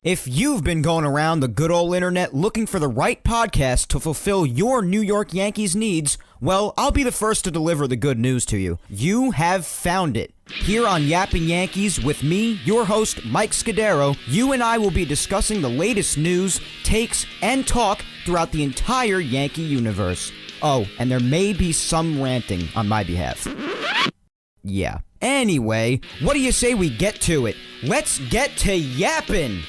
If you've been going around the good old internet looking for the right podcast to fulfill your New York Yankees needs, well, I'll be the first to deliver the good news to you. You have found it. Here on Yapping Yankees with me, your host, Mike Scudiero, you and I will be discussing the latest news, takes, and talk throughout the entire Yankee universe. Oh, and there may be some ranting on my behalf. Yeah. Anyway, what do you say we get to it? Let's get to yapping!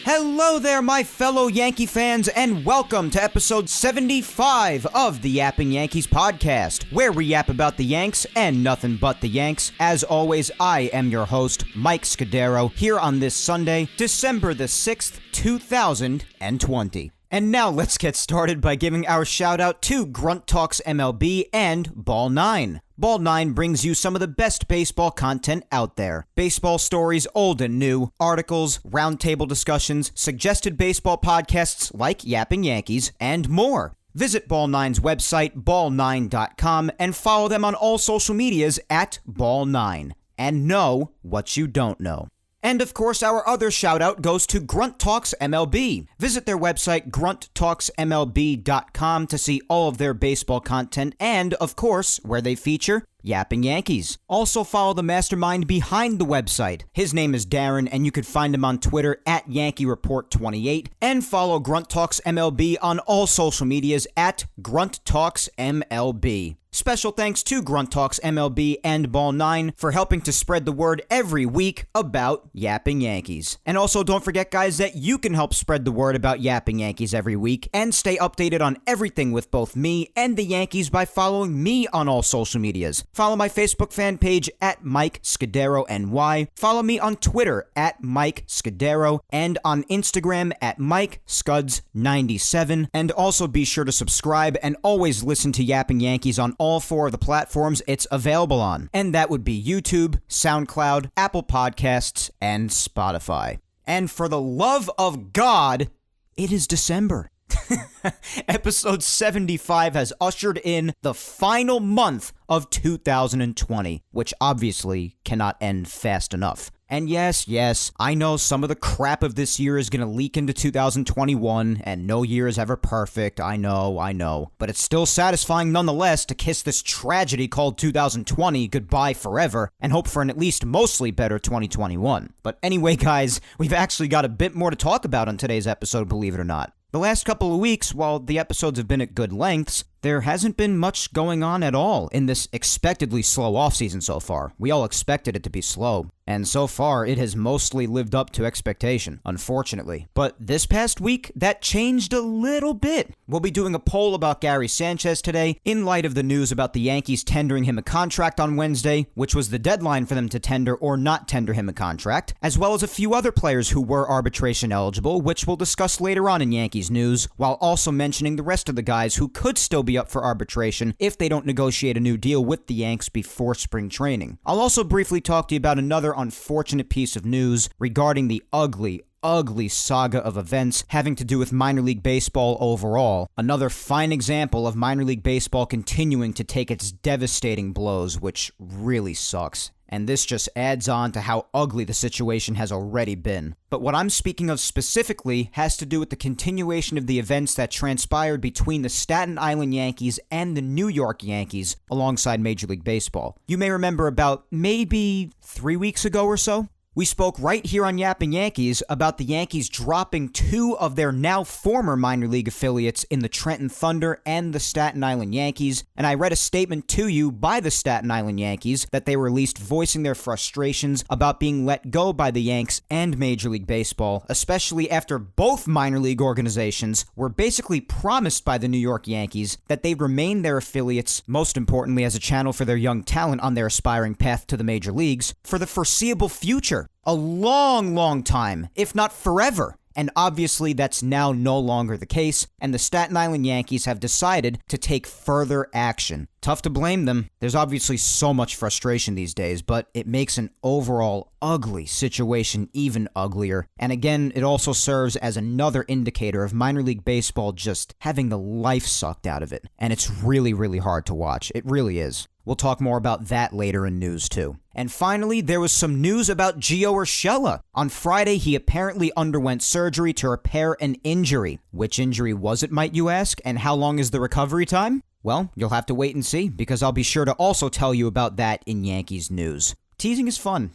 Hello there, my fellow Yankee fans, and welcome to episode 75 of the Yapping Yankees podcast, where we yap about the Yanks and nothing but the Yanks. As always, I am your host, Mike Scudiero, here on this Sunday, December the 6th, 2020. And now let's get started by giving our shout out to Grunt Talks MLB and Ball 9. Ball 9 brings you some of the best baseball content out there. Baseball stories old and new, articles, roundtable discussions, suggested baseball podcasts like Yapping Yankees, and more. Visit Ball 9's website, ball9.com, and follow them on all social medias at Ball9. And know what you don't know. And of course, our other shout out goes to Grunt Talks MLB. Visit their website, grunttalksmlb.com, to see all of their baseball content and, of course, where they feature Yapping Yankees. Also follow the mastermind behind the website. His name is Darren, and you can find him on Twitter at YankeeReport28, and follow Grunt Talks MLB on all social medias at Grunt Talks MLB. Special thanks to Grunt Talks MLB and Ball 9 for helping to spread the word every week about Yapping Yankees. And also don't forget, guys, that you can help spread the word about Yapping Yankees every week and stay updated on everything with both me and the Yankees by following me on all social medias. Follow my Facebook fan page at Mike Scudiero NY. Follow me on Twitter at Mike Scudiero and on Instagram at Mike Scuds97. And also be sure to subscribe and always listen to Yapping Yankees on all four of the platforms it's available on. And that would be YouTube, SoundCloud, Apple Podcasts, and Spotify. And for the love of God, it is December. Episode 75 has ushered in the final month of 2020, which obviously cannot end fast enough. And yes, I know some of the crap of this year is going to leak into 2021, and no year is ever perfect, I know. But it's still satisfying nonetheless to kiss this tragedy called 2020 goodbye forever, and hope for an at least mostly better 2021. But anyway, guys, we've actually got a bit more to talk about on today's episode, believe it or not. The last couple of weeks, while the episodes have been at good lengths, there hasn't been much going on at all in this expectedly slow offseason so far. We all expected it to be slow, and so far it has mostly lived up to expectation, unfortunately. But this past week, that changed a little bit. We'll be doing a poll about Gary Sanchez today, in light of the news about the Yankees tendering him a contract on Wednesday, which was the deadline for them to tender or not tender him a contract, as well as a few other players who were arbitration eligible, which we'll discuss later on in Yankees news, while also mentioning the rest of the guys who could still be up for arbitration if they don't negotiate a new deal with the Yanks before spring training. I'll also briefly talk to you about another unfortunate piece of news regarding the ugly saga of events having to do with minor league baseball overall. Another fine example of minor league baseball continuing to take its devastating blows, which really sucks. And this just adds on to how ugly the situation has already been. But what I'm speaking of specifically has to do with the continuation of the events that transpired between the Staten Island Yankees and the New York Yankees alongside Major League Baseball. You may remember about maybe 3 weeks ago or so, we spoke right here on Yapping Yankees about the Yankees dropping two of their now former minor league affiliates in the Trenton Thunder and the Staten Island Yankees, and I read a statement to you by the Staten Island Yankees that they released voicing their frustrations about being let go by the Yanks and Major League Baseball, especially after both minor league organizations were basically promised by the New York Yankees that they'd remain their affiliates, most importantly as a channel for their young talent on their aspiring path to the major leagues, for the foreseeable future. A long time, if not forever. And obviously that's now no longer the case, and the Staten Island Yankees have decided to take further action. tough to blame them. There's obviously so much frustration these days, but it makes an overall ugly situation even uglier. And again, it also serves as another indicator of minor league baseball just having the life sucked out of it. And it's really, really hard to watch. It really is. We'll talk more about that later in news, too. And finally, there was some news about Gio Urshela. On Friday, he apparently underwent surgery to repair an injury. Which injury was it, might you ask? And how long is the recovery time? Well, you'll have to wait and see, because I'll be sure to also tell you about that in Yankees news. Teasing is fun.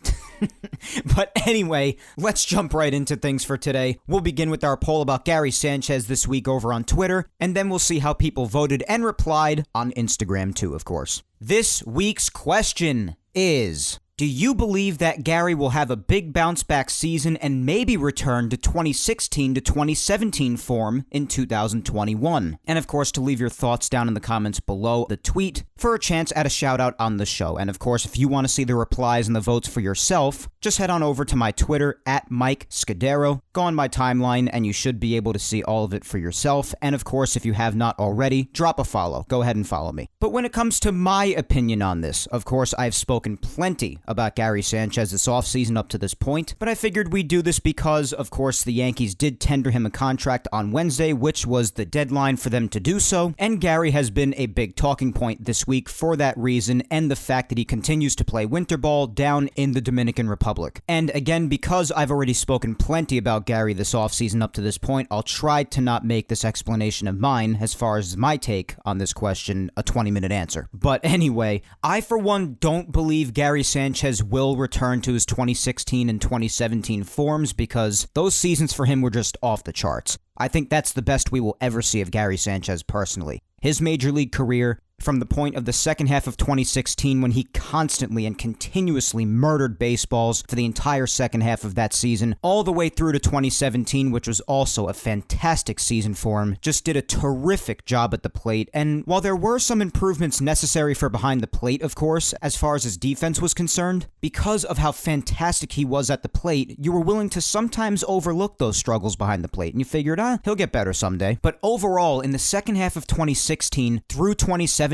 But anyway, let's jump right into things for today. We'll begin with our poll about Gary Sanchez this week over on Twitter, and then we'll see how people voted and replied on Instagram too, of course. This week's question is, do you believe that Gary will have a big bounce-back season and maybe return to 2016 to 2017 form in 2021? And of course, to leave your thoughts down in the comments below the tweet for a chance at a shout-out on the show. And of course, if you want to see the replies and the votes for yourself, just head on over to my Twitter, @Scudiero. Go on my timeline, and you should be able to see all of it for yourself. And of course, if you have not already, drop a follow. Go ahead and follow me. But when it comes to my opinion on this, of course, I've spoken plenty about Gary Sanchez this offseason up to this point, but I figured we'd do this because, of course, the Yankees did tender him a contract on Wednesday, which was the deadline for them to do so, and Gary has been a big talking point this week for that reason and the fact that he continues to play winter ball down in the Dominican Republic. And again, because I've already spoken plenty about Gary this offseason up to this point, I'll try to not make this explanation of mine, as far as my take on this question, a 20-minute answer. But anyway, I for one don't believe Gary Sanchez will return to his 2016 and 2017 forms because those seasons for him were just off the charts. I think that's the best we will ever see of Gary Sanchez personally. His major league career, from the point of the second half of 2016 when he constantly and continuously murdered baseballs for the entire second half of that season, all the way through to 2017, which was also a fantastic season for him, just did a terrific job at the plate. And while there were some improvements necessary for behind the plate, of course, as far as his defense was concerned, because of how fantastic he was at the plate, you were willing to sometimes overlook those struggles behind the plate, and you figured, he'll get better someday. But overall, in the second half of 2016 through 2017,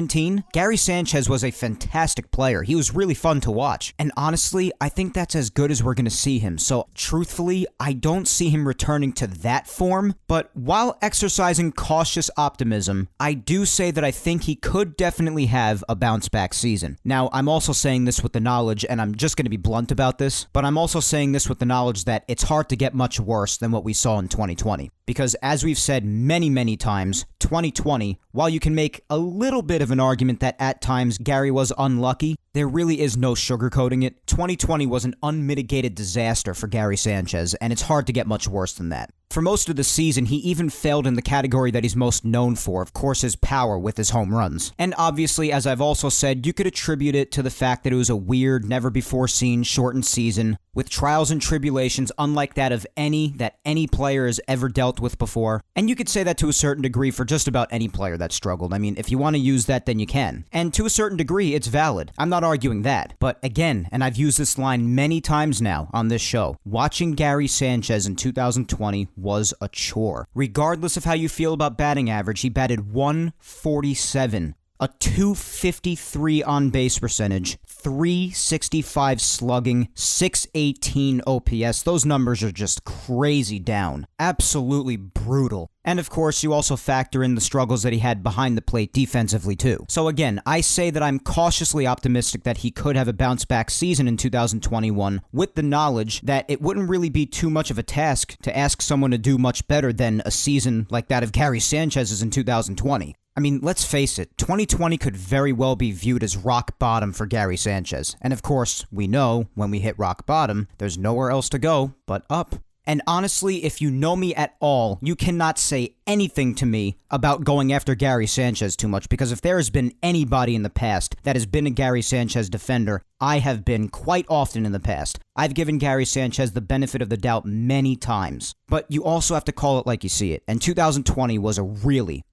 Gary Sanchez was a fantastic player. He was really fun to watch. And honestly, I think that's as good as we're going to see him. So truthfully, I don't see him returning to that form. But while exercising cautious optimism, I do say that I think he could definitely have a bounce-back season. Now, I'm also saying this with the knowledge, and I'm just going to be blunt about this, but I'm also saying this with the knowledge that it's hard to get much worse than what we saw in 2020. Because as we've said many, many times, 2020, while you can make a little bit of an argument that at times Gary was unlucky, there really is no sugarcoating it. 2020 was an unmitigated disaster for Gary Sanchez, and it's hard to get much worse than that. For most of the season, he even failed in the category that he's most known for, of course, his power with his home runs. And obviously, as I've also said, you could attribute it to the fact that it was a weird, never-before-seen, shortened season, with trials and tribulations unlike that of any player has ever dealt with before. And you could say that to a certain degree for just about any player that struggled. I mean, if you want to use that, then you can. And to a certain degree, it's valid. I'm not arguing that. But again, and I've used this line many times now on this show, watching Gary Sanchez in 2020 was a chore. Regardless of how you feel about batting average, he batted .147. A .253 on-base percentage, .365 slugging, .618 OPS. Those numbers are just crazy down. Absolutely brutal. And of course, you also factor in the struggles that he had behind the plate defensively too. So again, I say that I'm cautiously optimistic that he could have a bounce-back season in 2021 with the knowledge that it wouldn't really be too much of a task to ask someone to do much better than a season like that of Gary Sanchez's in 2020. I mean, let's face it, 2020 could very well be viewed as rock bottom for Gary Sanchez. And of course, we know when we hit rock bottom, there's nowhere else to go but up. And honestly, if you know me at all, you cannot say anything to me about going after Gary Sanchez too much, because if there has been anybody in the past that has been a Gary Sanchez defender, I have been quite often in the past. I've given Gary Sanchez the benefit of the doubt many times. But you also have to call it like you see it. And 2020 was a really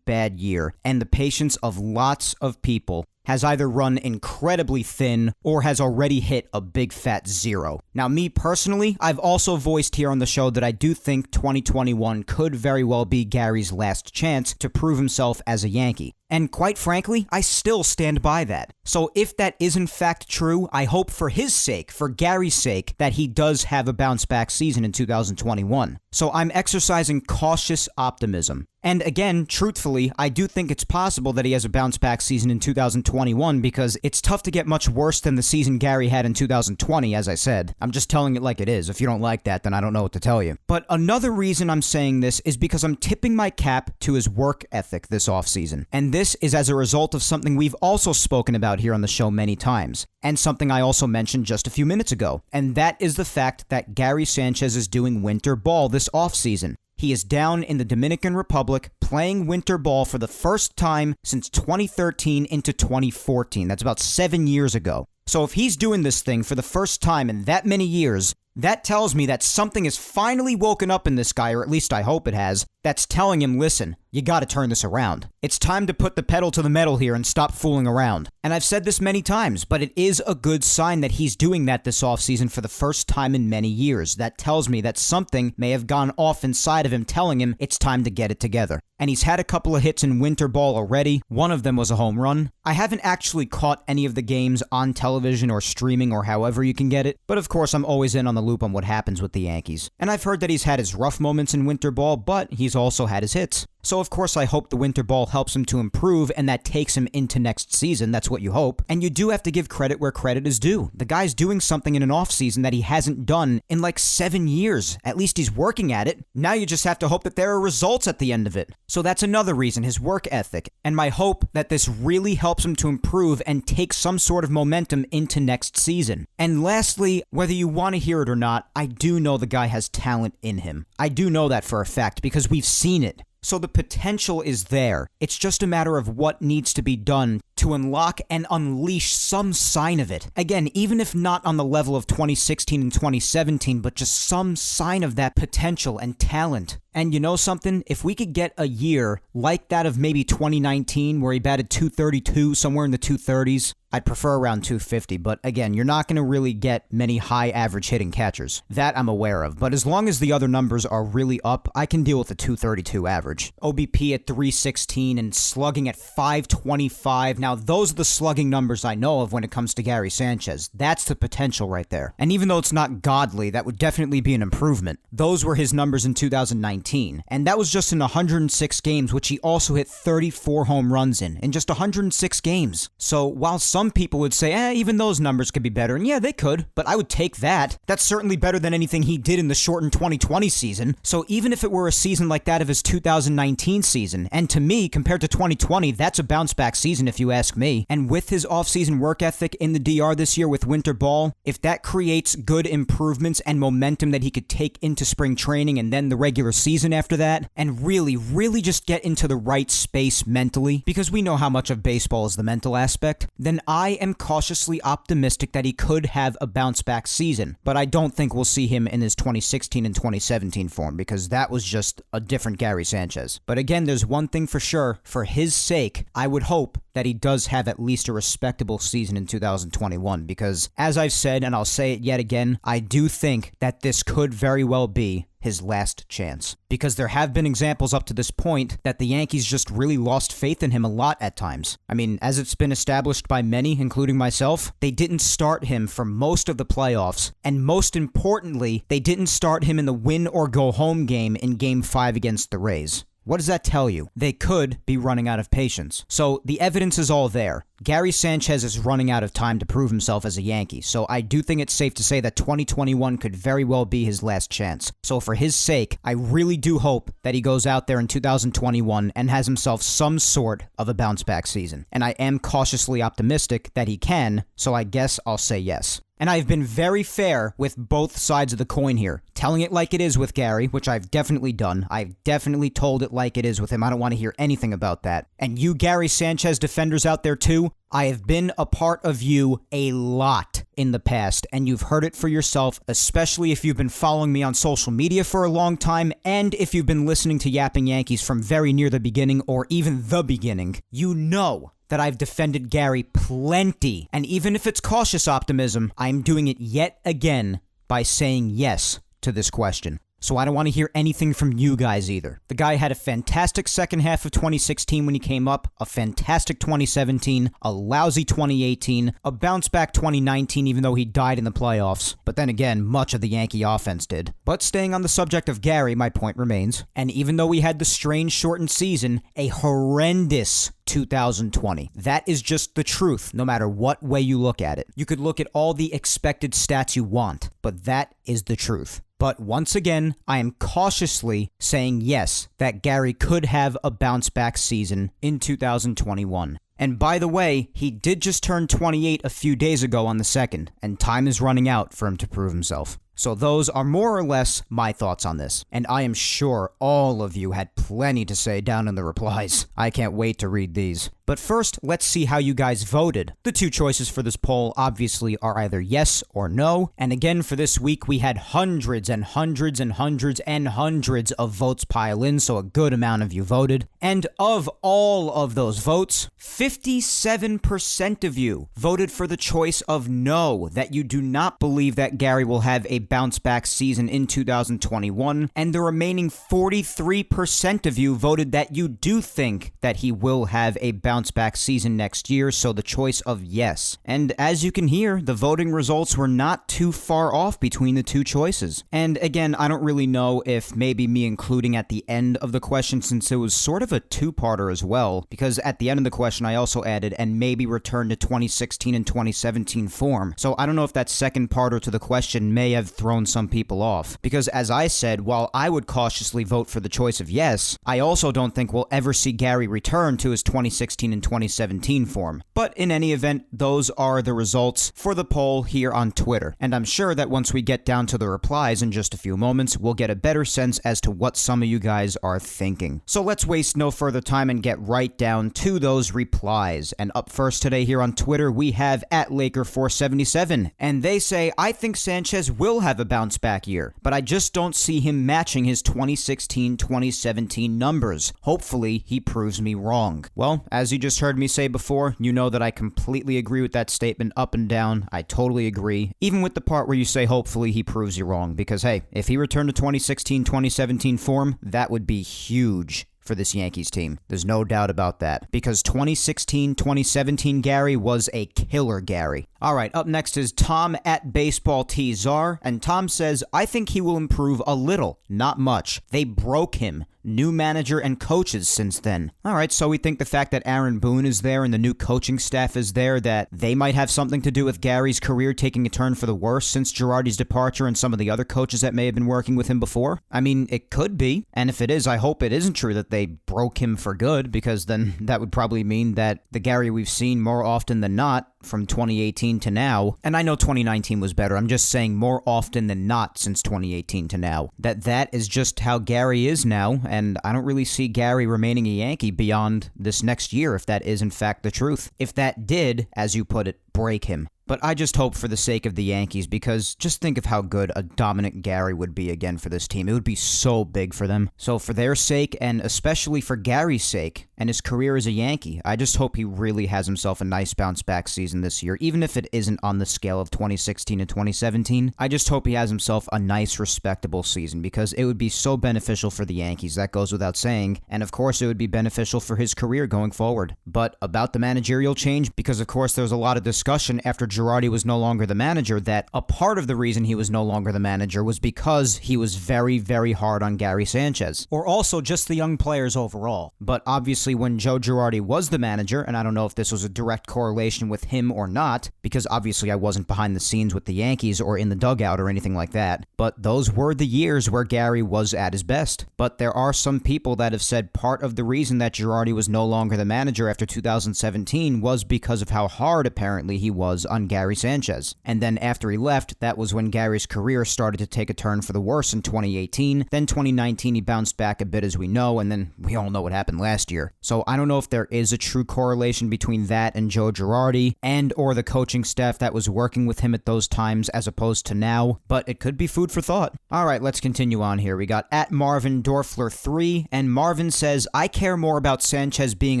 bad year, and the patience of lots of people has either run incredibly thin or has already hit a big fat zero. Now, me personally, I've also voiced here on the show that I do think 2021 could very well be Gary's last chance to prove himself as a Yankee. And quite frankly, I still stand by that. So if that is in fact true, I hope for his sake, for Gary's sake, that he does have a bounce back season in 2021. So I'm exercising cautious optimism. And again, truthfully, I do think it's possible that he has a bounce back season in 2021 because it's tough to get much worse than the season Gary had in 2020, as I said. I'm just telling it like it is. If you don't like that, then I don't know what to tell you. But another reason I'm saying this is because I'm tipping my cap to his work ethic this offseason. And this is as a result of something we've also spoken about here on the show many times, and something I also mentioned just a few minutes ago. And that is the fact that Gary Sanchez is doing winter ball this offseason. He is down in the Dominican Republic playing winter ball for the first time since 2013 into 2014. That's about 7 years ago. So if he's doing this thing for the first time in that many years, that tells me that something has finally woken up in this guy, or at least I hope it has, that's telling him, listen, you gotta turn this around. It's time to put the pedal to the metal here and stop fooling around. And I've said this many times, but it is a good sign that he's doing that this offseason for the first time in many years. That tells me that something may have gone off inside of him telling him it's time to get it together. And he's had a couple of hits in winter ball already. One of them was a home run. I haven't actually caught any of the games on television or streaming or however you can get it, but of course I'm always in on the loop on what happens with the Yankees. And I've heard that he's had his rough moments in winter ball, but he's also had his hits. So of course I hope the winter ball helps him to improve and that takes him into next season. That's what you hope. And you do have to give credit where credit is due. The guy's doing something in an offseason that he hasn't done in like 7 years. At least he's working at it. Now you just have to hope that there are results at the end of it. So that's another reason, his work ethic. And my hope that this really helps him to improve and take some sort of momentum into next season. And lastly, whether you want to hear it or not, I do know the guy has talent in him. I do know that for a fact because we've seen it. So the potential is there. It's just a matter of what needs to be done to unlock and unleash some sign of it. Again, even if not on the level of 2016 and 2017, but just some sign of that potential and talent. And you know something? If we could get a year like that of maybe 2019, where he batted .232, somewhere in the 230s, I'd prefer around 250, but again, you're not going to really get many high average hitting catchers. That I'm aware of, but as long as the other numbers are really up, I can deal with the 232 average. OBP at 316 and slugging at 525. Now, those are the slugging numbers I know of when it comes to Gary Sanchez. That's the potential right there. And even though it's not godly, that would definitely be an improvement. Those were his numbers in 2019, and that was just in 106 games, which he also hit 34 home runs in just 106 games. So while some people would say, even those numbers could be better, and yeah, they could, but I would take that. That's certainly better than anything he did in the shortened 2020 season. So even if it were a season like that of his 2019 season, and to me, compared to 2020, that's a bounce back season if you ask me. And with his offseason work ethic in the DR this year with winter ball, if that creates good improvements and momentum that he could take into spring training and then the regular season after that, and really just get into the right space mentally, because we know how much of baseball is the mental aspect, then I am cautiously optimistic that he could have a bounce back season, but I don't think we'll see him in his 2016 and 2017 form because that was just a different Gary Sanchez. But again, there's one thing for sure, for his sake, I would hope that he does have at least a respectable season in 2021 because, as I've said, and I'll say it yet again, I do think that this could very well be his last chance. Because there have been examples up to this point that the Yankees just really lost faith in him a lot at times. I mean, as it's been established by many, including myself, they didn't start him for most of the playoffs, and most importantly, they didn't start him in the win or go home game in Game 5 against the Rays. What does that tell you? They could be running out of patience. So the evidence is all there. Gary Sanchez is running out of time to prove himself as a Yankee, so I do think it's safe to say that 2021 could very well be his last chance. So for his sake, I really do hope that he goes out there in 2021 and has himself some sort of a bounce back season. And I am cautiously optimistic that he can, so I guess I'll say yes. And I've been very fair with both sides of the coin here. Telling it like it is with Gary, which I've definitely done. I've definitely told it like it is with him. I don't want to hear anything about that. And you Gary Sanchez defenders out there too, I have been a part of you a lot in the past, and you've heard it for yourself, especially if you've been following me on social media for a long time, and if you've been listening to Yapping Yankees from very near the beginning or even the beginning. You know that I've defended Gary plenty. And even if it's cautious optimism, I'm doing it yet again by saying yes to this question. So I don't want to hear anything from you guys either. The guy had a fantastic second half of 2016 when he came up, a fantastic 2017, a lousy 2018, a bounce back 2019 even though he died in the playoffs. But then again, much of the Yankee offense did. But staying on the subject of Gary, my point remains. And even though we had the strange shortened season, a horrendous 2020. That is just the truth, no matter what way you look at it. You could look at all the expected stats you want, but that is the truth. But once again, I am cautiously saying yes, that Gary could have a bounce-back season in 2021. And by the way, he did just turn 28 a few days ago on the 2nd, and time is running out for him to prove himself. So those are more or less my thoughts on this, and I am sure all of you had plenty to say down in the replies. I can't wait to read these. But first, let's see how you guys voted. The two choices for this poll obviously are either yes or no, and again for this week we had hundreds and hundreds and hundreds and hundreds of votes pile in, so a good amount of you voted. And of all of those votes, 57% of you voted for the choice of no, that you do not believe that Gary will have a bounce-back season in 2021, and the remaining 43% of you voted that you do think that he will have a bounce-back season next year, so the choice of yes. And as you can hear, the voting results were not too far off between the two choices. And again, I don't really know if maybe me including at the end of the question, since it was sort of a two-parter as well, because at the end of the question I also added, and maybe return to 2016 and 2017 form. So I don't know if that second parter to the question may have thrown some people off. Because as I said, while I would cautiously vote for the choice of yes, I also don't think we'll ever see Gary return to his 2016 and 2017 form. But in any event, those are the results for the poll here on Twitter. And I'm sure that once we get down to the replies in just a few moments, we'll get a better sense as to what some of you guys are thinking. So let's waste no further time and get right down to those replies. And up first today here on Twitter, we have @Laker477. And they say, I think Sanchez will have a bounce back year, but I just don't see him matching his 2016-2017 numbers. Hopefully, he proves me wrong. Well, as you just heard me say before, you know that I completely agree with that statement up and down. I totally agree. Even with the part where you say hopefully he proves you wrong, because hey, if he returned to 2016-2017 form, that would be huge for this Yankees team. There's no doubt about that. Because 2016-2017 Gary was a killer Gary. Alright, up next is Tom @BaseballTZar, and Tom says, I think he will improve a little, not much. They broke him. New manager and coaches since then. Alright, so we think the fact that Aaron Boone is there and the new coaching staff is there, that they might have something to do with Gary's career taking a turn for the worse since Girardi's departure and some of the other coaches that may have been working with him before? I mean, it could be, and if it is, I hope it isn't true that they broke him for good, because then that would probably mean that the Gary we've seen more often than not from 2018 to now, and I know 2019 was better, I'm just saying more often than not since 2018 to now, that is just how Gary is now, and I don't really see Gary remaining a Yankee beyond this next year if that is in fact the truth. If that did, as you put it, break him. But I just hope for the sake of the Yankees, because just think of how good a dominant Gary would be again for this team. It would be so big for them. So for their sake, and especially for Gary's sake, and his career as a Yankee, I just hope he really has himself a nice bounce-back season this year, even if it isn't on the scale of 2016 and 2017. I just hope he has himself a nice, respectable season, because it would be so beneficial for the Yankees, that goes without saying, and of course it would be beneficial for his career going forward. But about the managerial change, because of course there was a lot of discussion after Girardi was no longer the manager, that a part of the reason he was no longer the manager was because he was very, very hard on Gary Sanchez. Or also just the young players overall. But obviously when Joe Girardi was the manager, and I don't know if this was a direct correlation with him or not, because obviously I wasn't behind the scenes with the Yankees or in the dugout or anything like that, but those were the years where Gary was at his best. But there are some people that have said part of the reason that Girardi was no longer the manager after 2017 was because of how hard apparently he was on 2021 Gary Sanchez. And then after he left, that was when Gary's career started to take a turn for the worse in 2018. Then 2019 he bounced back a bit, as we know, and then we all know what happened last year. So I don't know if there is a true correlation between that and Joe Girardi and or the coaching staff that was working with him at those times as opposed to now, but it could be food for thought. All right, let's continue on here. We got at Marvin Dorfler 3, and Marvin says, I care more about Sanchez being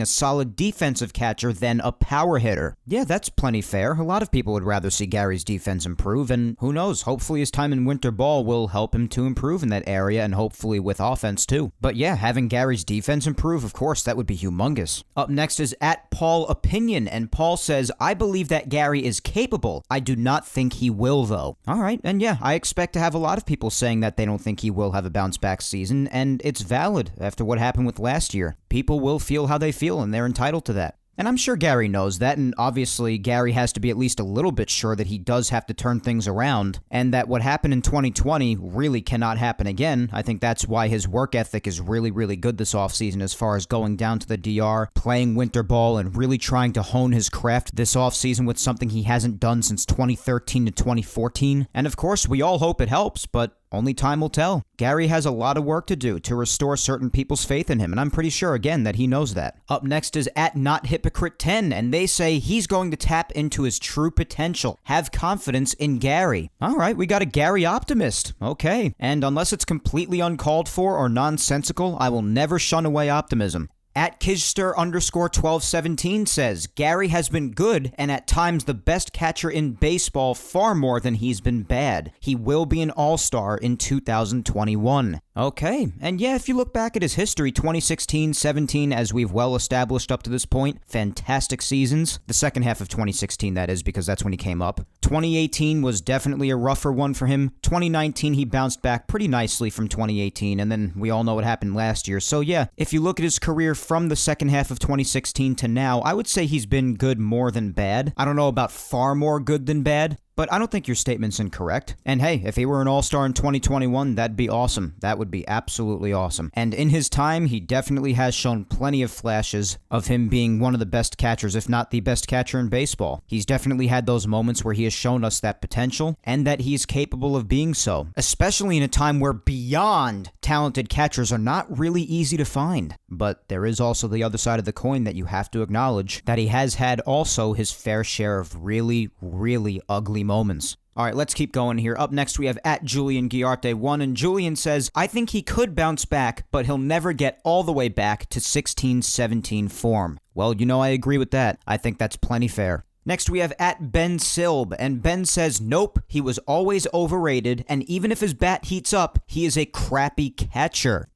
a solid defensive catcher than a power hitter. Yeah, that's plenty fair. A lot of people would rather see Gary's defense improve, and who knows, hopefully his time in winter ball will help him to improve in that area, and hopefully with offense too. But yeah, having Gary's defense improve, of course, that would be humongous. Up next is at Paul Opinion, and Paul says, I believe that Gary is capable. I do not think he will, though. All right, and yeah, I expect to have a lot of people saying that they don't think he will have a bounce-back season, and it's valid after what happened with last year. People will feel how they feel, and they're entitled to that. And I'm sure Gary knows that, and obviously Gary has to be at least a little bit sure that he does have to turn things around, and that what happened in 2020 really cannot happen again. I think that's why his work ethic is really, really good this offseason as far as going down to the DR, playing winter ball, and really trying to hone his craft this offseason with something he hasn't done since 2013 to 2014. And of course, we all hope it helps, but only time will tell. Gary has a lot of work to do to restore certain people's faith in him, and I'm pretty sure, again, that he knows that. Up next is at NotHypocrite10, and they say he's going to tap into his true potential. Have confidence in Gary. All right, we got a Gary optimist. Okay, and unless it's completely uncalled for or nonsensical, I will never shun away optimism. At Kijster_1217 says, Gary has been good and at times the best catcher in baseball far more than he's been bad. He will be an all-star in 2021. Okay, and yeah, if you look back at his history, 2016, 17, as we've well established up to this point, fantastic seasons. The second half of 2016, that is, because that's when he came up. 2018 was definitely a rougher one for him. 2019, he bounced back pretty nicely from 2018, and then we all know what happened last year. So yeah, if you look at his career from the second half of 2016 to now, I would say he's been good more than bad. I don't know about far more good than bad, but I don't think your statement's incorrect. And hey, if he were an all-star in 2021, that'd be awesome. That would be absolutely awesome. And in his time, he definitely has shown plenty of flashes of him being one of the best catchers, if not the best catcher in baseball. He's definitely had those moments where he has shown us that potential, and that he's capable of being so. Especially in a time where beyond talented catchers are not really easy to find. But there is also the other side of the coin that you have to acknowledge, that he has had also his fair share of really, really ugly moments. All right, let's keep going here. Up next, we have at Julian Guiarte 1, and Julian says, I think he could bounce back, but he'll never get all the way back to 16-17 form. Well, you know, I agree with that. I think that's plenty fair. Next, we have at Ben Silb, and Ben says, nope, he was always overrated, and even if his bat heats up, he is a crappy catcher.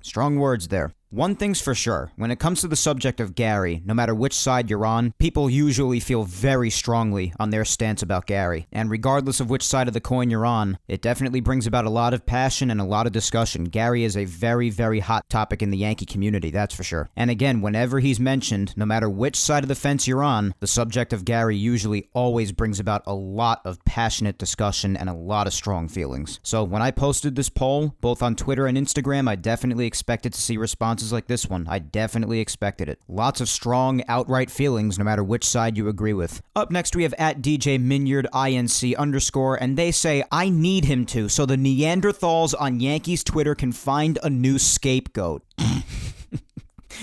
Strong words there. One thing's for sure, when it comes to the subject of Gary, no matter which side you're on, people usually feel very strongly on their stance about Gary. And regardless of which side of the coin you're on, it definitely brings about a lot of passion and a lot of discussion. Gary is a very, very hot topic in the Yankee community, that's for sure. And again, whenever he's mentioned, no matter which side of the fence you're on, the subject of Gary usually always brings about a lot of passionate discussion and a lot of strong feelings. So when I posted this poll, both on Twitter and Instagram, I definitely expected to see responses like this one. I definitely expected it. Lots of strong, outright feelings, no matter which side you agree with. Up next, we have at DJ Minyard INC_, and they say, I need him to, so the Neanderthals on Yankees Twitter can find a new scapegoat.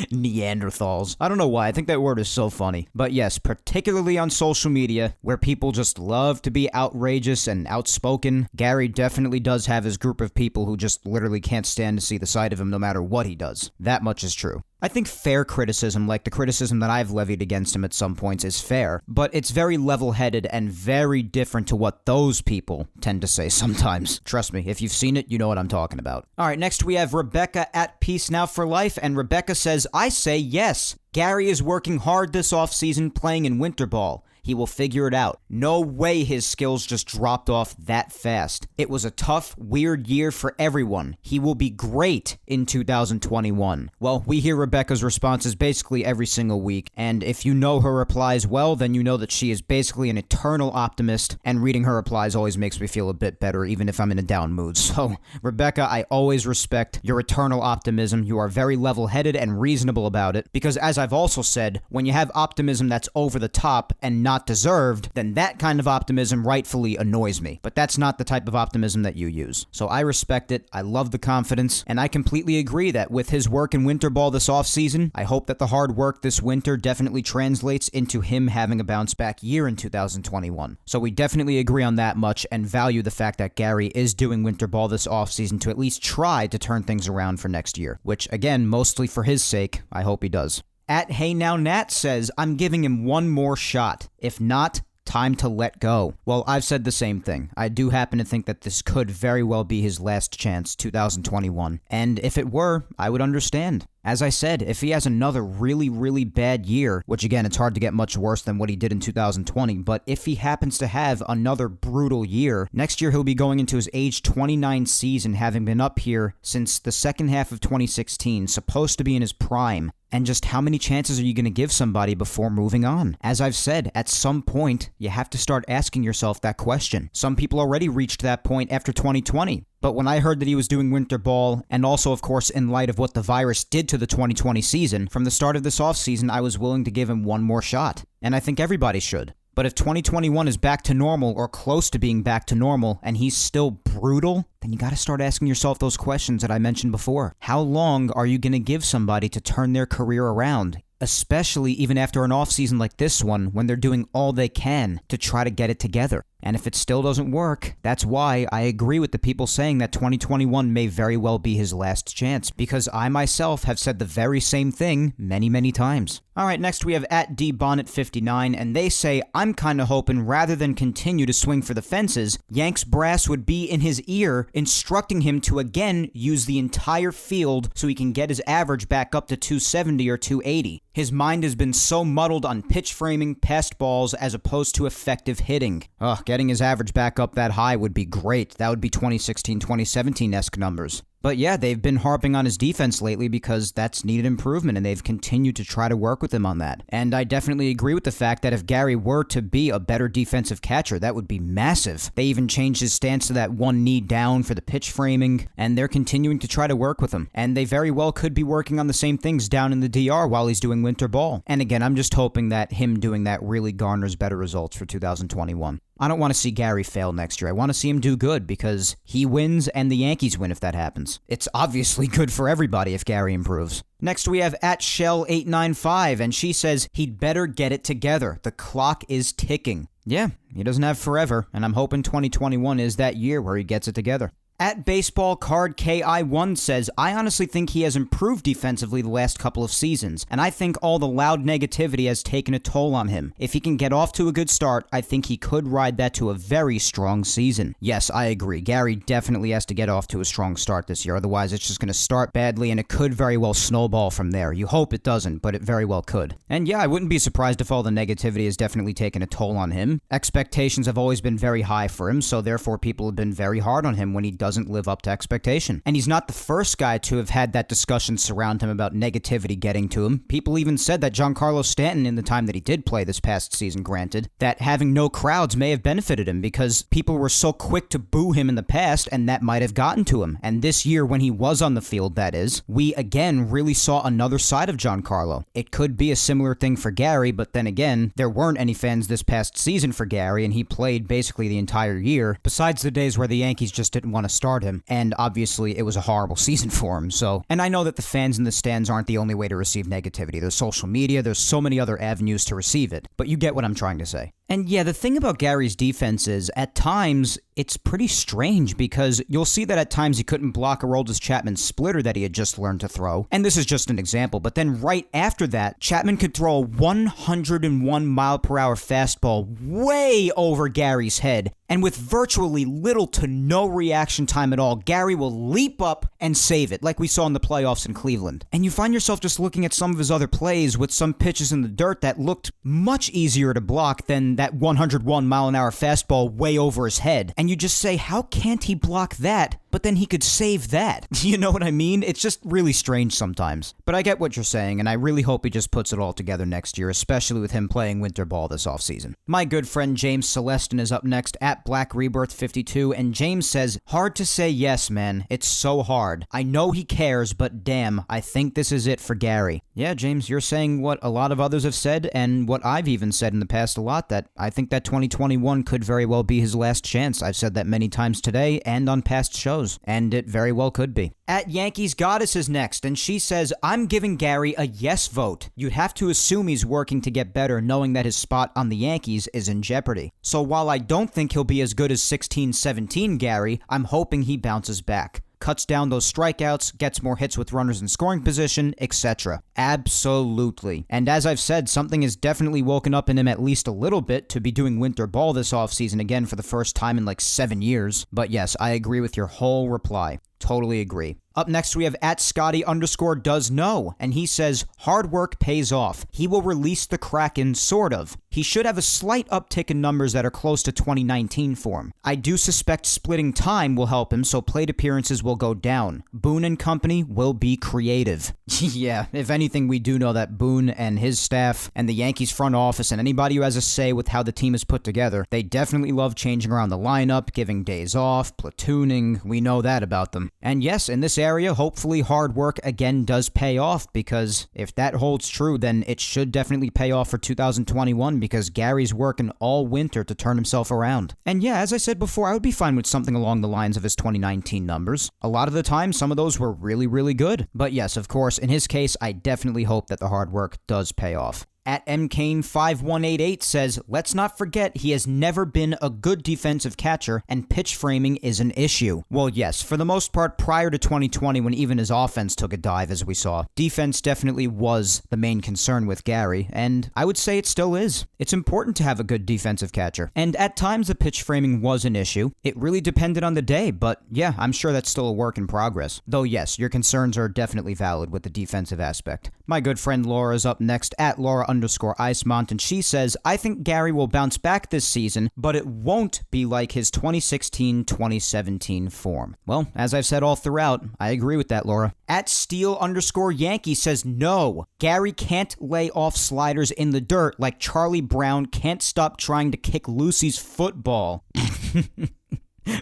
Neanderthals. I don't know why. I think that word is so funny. But yes, particularly on social media, where people just love to be outrageous and outspoken, Gary definitely does have his group of people who just literally can't stand to see the side of him no matter what he does. That much is true. I think fair criticism, like the criticism that I've levied against him at some points, is fair, but it's very level-headed and very different to what those people tend to say sometimes. Trust me, if you've seen it, you know what I'm talking about. Alright, next we have Rebecca at Peace Now for Life, and Rebecca says, I say yes. Gary is working hard this offseason playing in winter ball. He will figure it out. No way his skills just dropped off that fast. It was a tough, weird year for everyone. He will be great in 2021. Well, we hear Rebecca's responses basically every single week, and if you know her replies well, then you know that she is basically an eternal optimist, and reading her replies always makes me feel a bit better, even if I'm in a down mood. So, Rebecca, I always respect your eternal optimism. You are very level-headed and reasonable about it, because as I've also said, when you have optimism that's over the top and not not deserved, then that kind of optimism rightfully annoys me. But that's not the type of optimism that you use. So I respect it, I love the confidence, and I completely agree that with his work in winter ball this offseason, I hope that the hard work this winter definitely translates into him having a bounce back year in 2021. So we definitely agree on that much and value the fact that Gary is doing winter ball this offseason to at least try to turn things around for next year, which again, mostly for his sake, I hope he does. At Hey Now Nat says, I'm giving him one more shot. If not, time to let go. Well, I've said the same thing. I do happen to think that this could very well be his last chance, 2021. And if it were, I would understand. As I said, if he has another really, really bad year, which again, it's hard to get much worse than what he did in 2020, but if he happens to have another brutal year, next year he'll be going into his age 29 season, having been up here since the second half of 2016, supposed to be in his prime. And just how many chances are you going to give somebody before moving on? As I've said, at some point, you have to start asking yourself that question. Some people already reached that point after 2020. But when I heard that he was doing winter ball, and also, of course, in light of what the virus did to the 2020 season, from the start of this offseason, I was willing to give him one more shot. And I think everybody should. But if 2021 is back to normal or close to being back to normal and he's still brutal, then you got to start asking yourself those questions that I mentioned before. How long are you going to give somebody to turn their career around? Especially even after an offseason like this one, when they're doing all they can to try to get it together. And if it still doesn't work, that's why I agree with the people saying that 2021 may very well be his last chance, because I myself have said the very same thing many, many times. Alright, next we have at DBonnet59, and they say, I'm kinda hoping rather than continue to swing for the fences, Yanks brass would be in his ear, instructing him to again use the entire field so he can get his average back up to 270 or 280. His mind has been so muddled on pitch framing, passed balls, as opposed to effective hitting. Getting his average back up that high would be great. That would be 2016, 2017-esque numbers. But yeah, they've been harping on his defense lately because that's needed improvement, and they've continued to try to work with him on that. And I definitely agree with the fact that if Gary were to be a better defensive catcher, that would be massive. They even changed his stance to that one knee down for the pitch framing, and they're continuing to try to work with him. And they very well could be working on the same things down in the DR while he's doing winter ball. And again, I'm just hoping that him doing that really garners better results for 2021. I don't want to see Gary fail next year. I want to see him do good because he wins and the Yankees win if that happens. It's obviously good for everybody if Gary improves. Next we have at Shell895, and she says he'd better get it together. The clock is ticking. Yeah, he doesn't have forever, and I'm hoping 2021 is that year where he gets it together. At Baseball Card KI1 says, I honestly think he has improved defensively the last couple of seasons, and I think all the loud negativity has taken a toll on him. If he can get off to a good start, I think he could ride that to a very strong season. Yes, I agree. Gary definitely has to get off to a strong start this year, otherwise it's just going to start badly and it could very well snowball from there. You hope it doesn't, but it very well could. And yeah, I wouldn't be surprised if all the negativity has definitely taken a toll on him. Expectations have always been very high for him, so therefore people have been very hard on him when he doesn't live up to expectation. And he's not the first guy to have had that discussion surround him about negativity getting to him. People even said that Giancarlo Stanton, in the time that he did play this past season, granted, that having no crowds may have benefited him because people were so quick to boo him in the past, and that might have gotten to him. And this year, when he was on the field, that is, we again really saw another side of Giancarlo. It could be a similar thing for Gary, but then again, there weren't any fans this past season for Gary, and he played basically the entire year, besides the days where the Yankees just didn't want to start him. And obviously, it was a horrible season for him, so... And I know that the fans in the stands aren't the only way to receive negativity. There's social media, there's so many other avenues to receive it, but you get what I'm trying to say. And yeah, the thing about Gary's defense is, at times, it's pretty strange because you'll see that at times he couldn't block Aroldis Chapman's splitter that he had just learned to throw. And this is just an example, but then right after that, Chapman could throw a 101 mile per hour fastball way over Gary's head. And with virtually little to no reaction time at all, Gary will leap up and save it, like we saw in the playoffs in Cleveland. And you find yourself just looking at some of his other plays with some pitches in the dirt that looked much easier to block than that 101 mile an hour fastball way over his head. And you just say, how can't he block that, but then he could save that? You know what I mean? It's just really strange sometimes. But I get what you're saying, and I really hope he just puts it all together next year, especially with him playing winter ball this offseason. My good friend James Celestin is up next at Black Rebirth 52, and James says, hard to say yes, man. It's so hard. I know he cares, but damn, I think this is it for Gary. Yeah, James, you're saying what a lot of others have said, and what I've even said in the past a lot, that that I think that 2021 could very well be his last chance. I've said that many times today and on past shows, and it very well could be. At Yankees Goddess is next, and she says, I'm giving Gary a yes vote. You'd have to assume he's working to get better, knowing that his spot on the Yankees is in jeopardy. So while I don't think he'll be as good as 16-17 Gary, I'm hoping he bounces back. Cuts down those strikeouts, gets more hits with runners in scoring position, etc. Absolutely. And as I've said, something has definitely woken up in him at least a little bit to be doing winter ball this offseason again for the first time in like 7 years. But yes, I agree with your whole reply. Totally agree. Up next, we have at Scotty_does know, and he says, hard work pays off. He will release the Kraken, sort of. He should have a slight uptick in numbers that are close to 2019 for him. I do suspect splitting time will help him, so plate appearances will go down. Boone and company will be creative. Yeah, if anything, we do know that Boone and his staff and the Yankees front office and anybody who has a say with how the team is put together, they definitely love changing around the lineup, giving days off, platooning. We know that about them. And yes, in this area, hopefully hard work again does pay off, because if that holds true, then it should definitely pay off for 2021, because Gary's working all winter to turn himself around. And yeah, as I said before, I would be fine with something along the lines of his 2019 numbers. A lot of the time, some of those were really, really good. But yes, of course, in his case, I definitely hope that the hard work does pay off. At mkane5188 says, let's not forget he has never been a good defensive catcher and pitch framing is an issue. Well, yes, for the most part prior to 2020 when even his offense took a dive as we saw, defense definitely was the main concern with Gary, and I would say it still is. It's important to have a good defensive catcher, and at times the pitch framing was an issue. It really depended on the day, but yeah, I'm sure that's still a work in progress. Though yes, your concerns are definitely valid with the defensive aspect. My good friend Laura's up next at Laura_Icemont, and she says, I think Gary will bounce back this season, but it won't be like his 2016-2017 form. Well, as I've said all throughout, I agree with that, Laura. At Steel_Yankee says, no, Gary can't lay off sliders in the dirt like Charlie Brown can't stop trying to kick Lucy's football.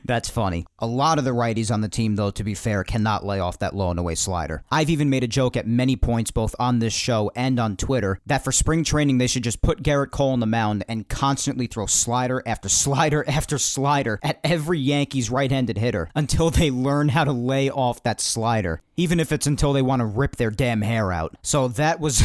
That's funny. A lot of the righties on the team, though, to be fair, cannot lay off that low and away slider. I've even made a joke at many points, both on this show and on Twitter, that for spring training, they should just put Garrett Cole on the mound and constantly throw slider after slider after slider at every Yankees right-handed hitter until they learn how to lay off that slider, even if it's until they want to rip their damn hair out. So that was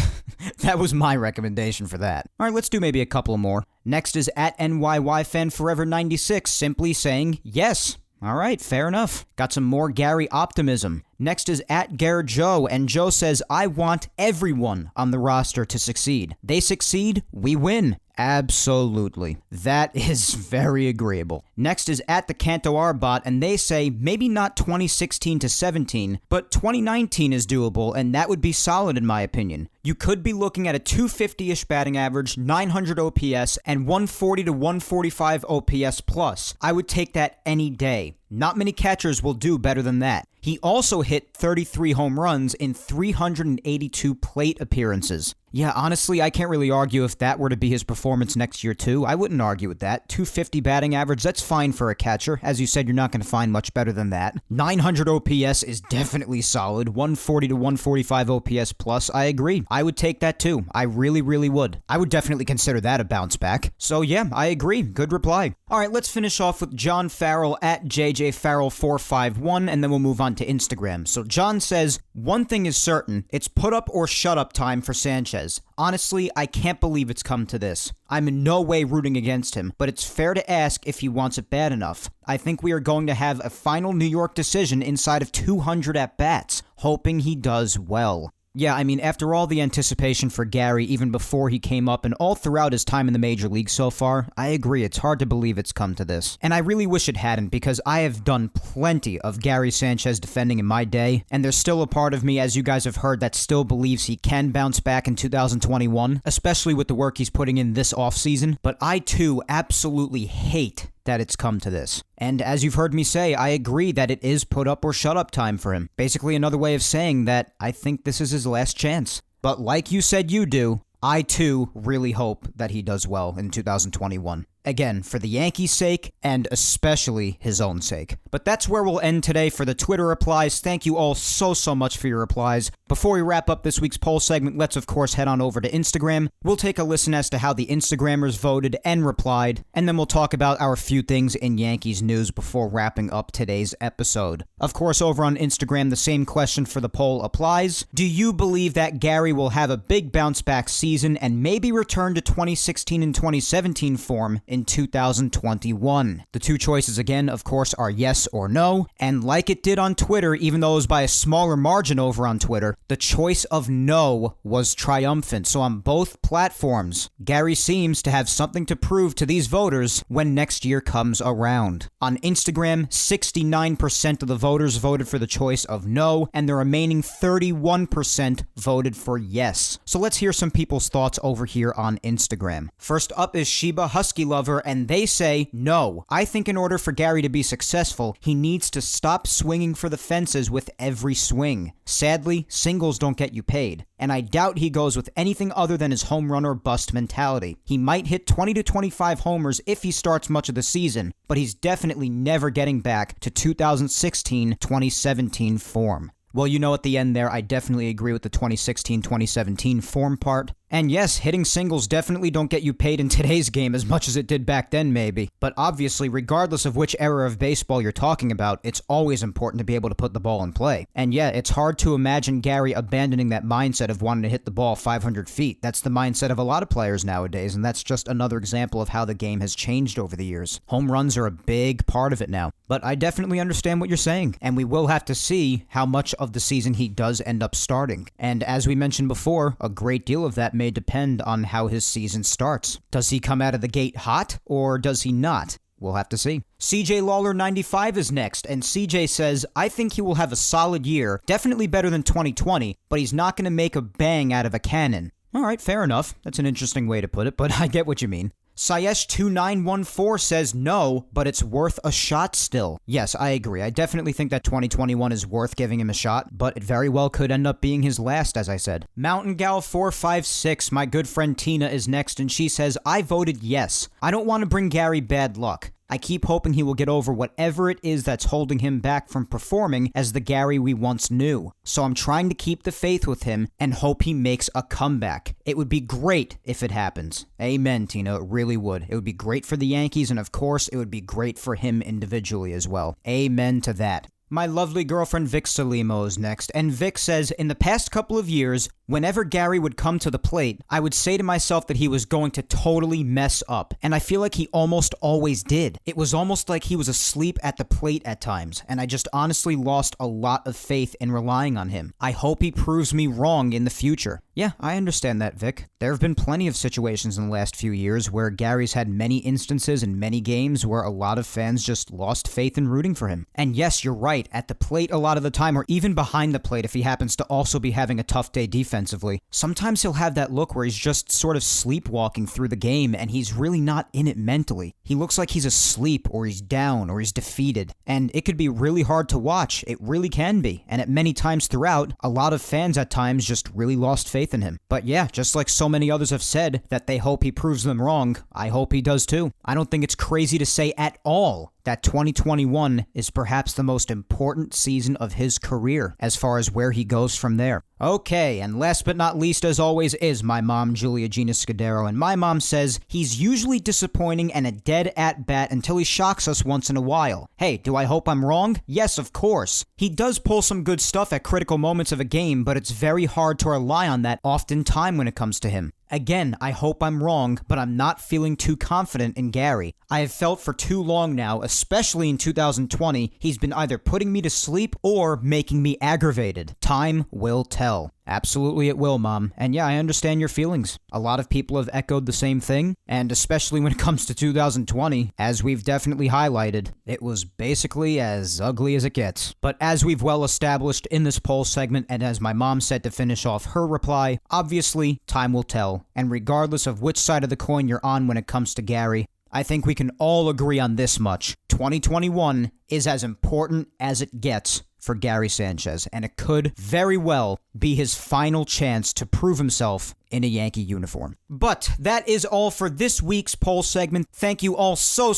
that was my recommendation for that. All right, let's do maybe a couple more. Next is at NYYFanForever96, simply saying, yes. All right, fair enough. Got some more Gary optimism. Next is at Garrett Joe, and Joe says, I want everyone on the roster to succeed. They succeed, we win. Absolutely. That is very agreeable. Next is at the Canto Arbot, and they say maybe not 2016-17, but 2019 is doable, and that would be solid in my opinion. You could be looking at a 250-ish batting average, 900 OPS, and 140 to 145 OPS plus. I would take that any day. Not many catchers will do better than that. He also hit 33 home runs in 382 plate appearances. Yeah, honestly, I can't really argue if that were to be his performance next year too. I wouldn't argue with that. 250 batting average, that's fine for a catcher. As you said, you're not going to find much better than that. 900 OPS is definitely solid. 140 to 145 OPS plus, I agree. I would take that too. I really, really would. I would definitely consider that a bounce back. So yeah, I agree. Good reply. All right, let's finish off with John Farrell at JJFarrell451, and then we'll move on to Instagram. So John says, one thing is certain, it's put up or shut up time for Sanchez. Honestly, I can't believe it's come to this. I'm in no way rooting against him, but it's fair to ask if he wants it bad enough. I think we are going to have a final New York decision inside of 200 at-bats, hoping he does well. Yeah, I mean, after all the anticipation for Gary, even before he came up and all throughout his time in the major league so far, I agree, it's hard to believe it's come to this. And I really wish it hadn't, because I have done plenty of Gary Sanchez defending in my day, and there's still a part of me, as you guys have heard, that still believes he can bounce back in 2021, especially with the work he's putting in this offseason. But I, too, absolutely hate that it's come to this. And as you've heard me say, I agree that it is put up or shut up time for him. Basically another way of saying that I think this is his last chance. But like you said you do, I too really hope that he does well in 2021. Again, for the Yankees' sake, and especially his own sake. But that's where we'll end today for the Twitter replies. Thank you all so much for your replies. Before we wrap up this week's poll segment, let's of course head on over to Instagram. We'll take a listen as to how the Instagrammers voted and replied, and then we'll talk about our few things in Yankees news before wrapping up today's episode. Of course, over on Instagram, the same question for the poll applies. Do you believe that Gary will have a big bounce back season and maybe return to 2016 and 2017 form in 2021? The two choices again, of course, are yes or no, and like it did on Twitter, even though it was by a smaller margin over on Twitter, the choice of no was triumphant. So on both platforms, Gary seems to have something to prove to these voters when next year comes around. On Instagram, 69% of the voters voted for the choice of no, and the remaining 31% voted for yes. So let's hear some people's thoughts over here on Instagram. First up is Sheba Husky Lover, and they say, no. I think in order for Gary to be successful, he needs to stop swinging for the fences with every swing. Sadly, singles don't get you paid, and I doubt he goes with anything other than his home run or bust mentality. He might hit 20 to 25 homers if he starts much of the season, but he's definitely never getting back to 2016-2017 form. Well, you know, at the end there, I definitely agree with the 2016-2017 form part. And yes, hitting singles definitely don't get you paid in today's game as much as it did back then, maybe. But obviously, regardless of which era of baseball you're talking about, it's always important to be able to put the ball in play. And yeah, it's hard to imagine Gary abandoning that mindset of wanting to hit the ball 500 feet. That's the mindset of a lot of players nowadays, and that's just another example of how the game has changed over the years. Home runs are a big part of it now. But I definitely understand what you're saying, and we will have to see how much of the season he does end up starting. And as we mentioned before, a great deal of that may depend on how his season starts. Does he come out of the gate hot, or does he not? We'll have to see. CJ Lawler 95 is next, and CJ says, I think he will have a solid year, definitely better than 2020, but he's not going to make a bang out of a cannon. Alright, fair enough. That's an interesting way to put it, but I get what you mean. Sayesh2914 says no, but it's worth a shot still. Yes, I agree. I definitely think that 2021 is worth giving him a shot, but it very well could end up being his last, as I said. Mountain Gal 456, my good friend Tina, is next, and she says, I voted yes. I don't want to bring Gary bad luck. I keep hoping he will get over whatever it is that's holding him back from performing as the Gary we once knew. So I'm trying to keep the faith with him and hope he makes a comeback. It would be great if it happens. Amen, Tina, it really would. It would be great for the Yankees, and of course, it would be great for him individually as well. Amen to that. My lovely girlfriend Vic Salimo is next, and Vic says, in the past couple of years, whenever Gary would come to the plate, I would say to myself that he was going to totally mess up, and I feel like he almost always did. It was almost like he was asleep at the plate at times, and I just honestly lost a lot of faith in relying on him. I hope he proves me wrong in the future. Yeah, I understand that, Vic. There have been plenty of situations in the last few years where Gary's had many instances in many games where a lot of fans just lost faith in rooting for him. And yes, you're right, at the plate a lot of the time, or even behind the plate if he happens to also be having a tough day defensively, sometimes he'll have that look where he's just sort of sleepwalking through the game and he's really not in it mentally. He looks like he's asleep, or he's down, or he's defeated. And it could be really hard to watch. It really can be. And at many times throughout, a lot of fans at times just really lost faith in him. But yeah, just like so many others have said that they hope he proves them wrong, I hope he does too. I don't think it's crazy to say at all that 2021 is perhaps the most important season of his career as far as where he goes from there. Okay, and last but not least, as always, is my mom, Julia Gina Scudiero, and my mom says he's usually disappointing and a dead at-bat until he shocks us once in a while. Hey, do I hope I'm wrong? Yes, of course. He does pull some good stuff at critical moments of a game, but it's very hard to rely on that oftentimes when it comes to him. Again, I hope I'm wrong, but I'm not feeling too confident in Gary. I have felt for too long now, especially in 2020, he's been either putting me to sleep or making me aggravated. Time will tell. Absolutely it will, Mom. And yeah, I understand your feelings. A lot of people have echoed the same thing, and especially when it comes to 2020, as we've definitely highlighted, it was basically as ugly as it gets. But as we've well established in this poll segment, and as my mom said to finish off her reply, obviously, time will tell. And regardless of which side of the coin you're on when it comes to Gary, I think we can all agree on this much. 2021 is as important as it gets for Gary Sanchez, and it could very well be his final chance to prove himself in a Yankee uniform. But that is all for this week's poll segment. Thank you all so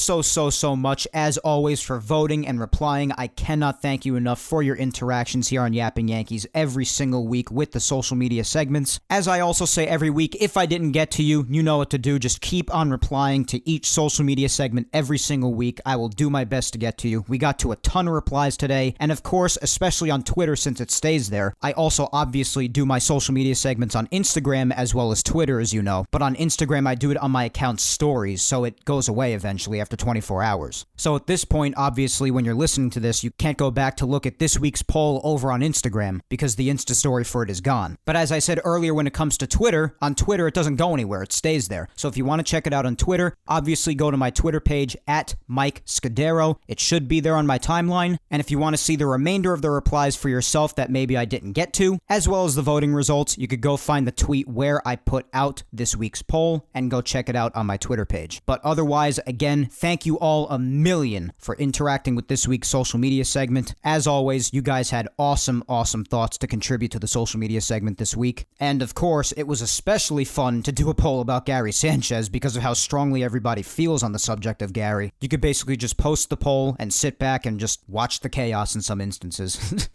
much, as always, for voting and replying. I cannot thank you enough for your interactions here on Yapping Yankees every single week with the social media segments. As I also say every week, if I didn't get to you, you know what to do. Just keep on replying to each social media segment every single week. I will do my best to get to you. We got to a ton of replies today, and of course, especially on Twitter since it stays there. I also obviously do my social media segments on Instagram as well as Twitter, as you know. But on Instagram, I do it on my account's stories, so it goes away eventually after 24 hours. So at this point, obviously, when you're listening to this, you can't go back to look at this week's poll over on Instagram because the Insta story for it is gone. But as I said earlier, when it comes to Twitter, on Twitter, it doesn't go anywhere. It stays there. So if you want to check it out on Twitter, obviously go to my Twitter page at Mike Scudiero. It should be there on my timeline. And if you want to see the remainder of the replies for yourself that maybe I didn't get to, as well as the voting results, you could go find the tweet where I put out this week's poll and go check it out on my Twitter page. But otherwise, again, thank you all a million for interacting with this week's social media segment. As always, you guys had awesome thoughts to contribute to the social media segment this week. And of course, it was especially fun to do a poll about Gary Sanchez because of how strongly everybody feels on the subject of Gary. You could basically just post the poll and sit back and just watch the chaos in some instances.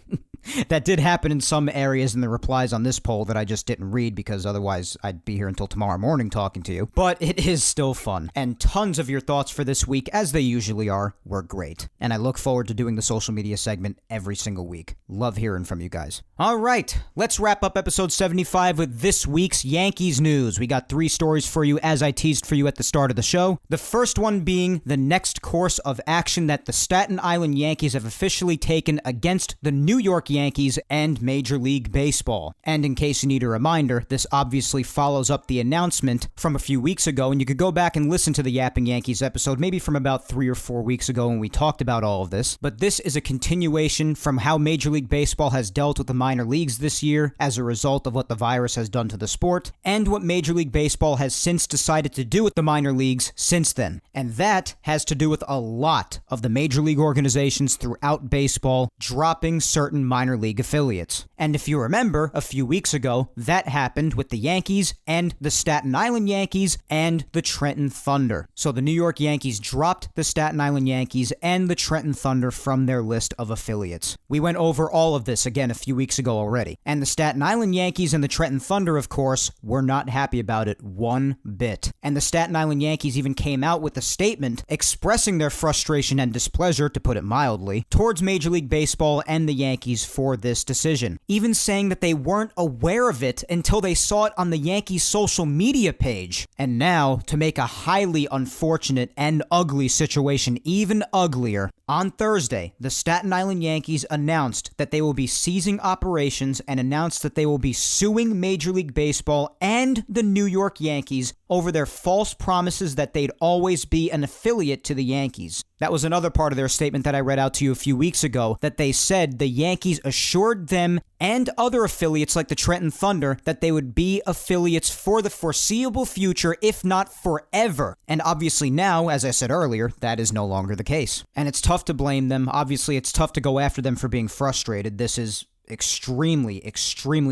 That did happen in some areas in the replies on this poll that I just didn't read because otherwise I'd be here until tomorrow morning talking to you. But it is still fun. And tons of your thoughts for this week, as they usually are, were great. And I look forward to doing the social media segment every single week. Love hearing from you guys. All right, let's wrap up episode 75 with this week's Yankees news. We got 3 stories for you as I teased for you at the start of the show. The first one being the next course of action that the Staten Island Yankees have officially taken against the New York Yankees and Major League Baseball. And in case you need a reminder, this obviously follows up the announcement from a few weeks ago, and you could go back and listen to the Yapping Yankees episode maybe from about 3 or 4 weeks ago when we talked about all of this. But this is a continuation from how Major League Baseball has dealt with the minor leagues this year as a result of what the virus has done to the sport, and what Major League Baseball has since decided to do with the minor leagues since then. And that has to do with a lot of the major league organizations throughout baseball dropping certain minor league affiliates. And if you remember, a few weeks ago, that happened with the Yankees and the Staten Island Yankees and the Trenton Thunder. So the New York Yankees dropped the Staten Island Yankees and the Trenton Thunder from their list of affiliates. We went over all of this again a few weeks ago already. And the Staten Island Yankees and the Trenton Thunder, of course, were not happy about it one bit. And the Staten Island Yankees even came out with a statement expressing their frustration and displeasure, to put it mildly, towards Major League Baseball and the Yankees for this decision, even saying that they weren't aware of it until they saw it on the Yankees social media page. And now, to make a highly unfortunate and ugly situation even uglier, on Thursday, the Staten Island Yankees announced that they will be ceasing operations and announced that they will be suing Major League Baseball and the New York Yankees over their false promises that they'd always be an affiliate to the Yankees. That was another part of their statement that I read out to you a few weeks ago, that they said the Yankees assured them and other affiliates like the Trenton Thunder that they would be affiliates for the foreseeable future, if not forever. And obviously now, as I said earlier, that is no longer the case. And it's tough to blame them. Obviously, it's tough to go after them for being frustrated. This is extremely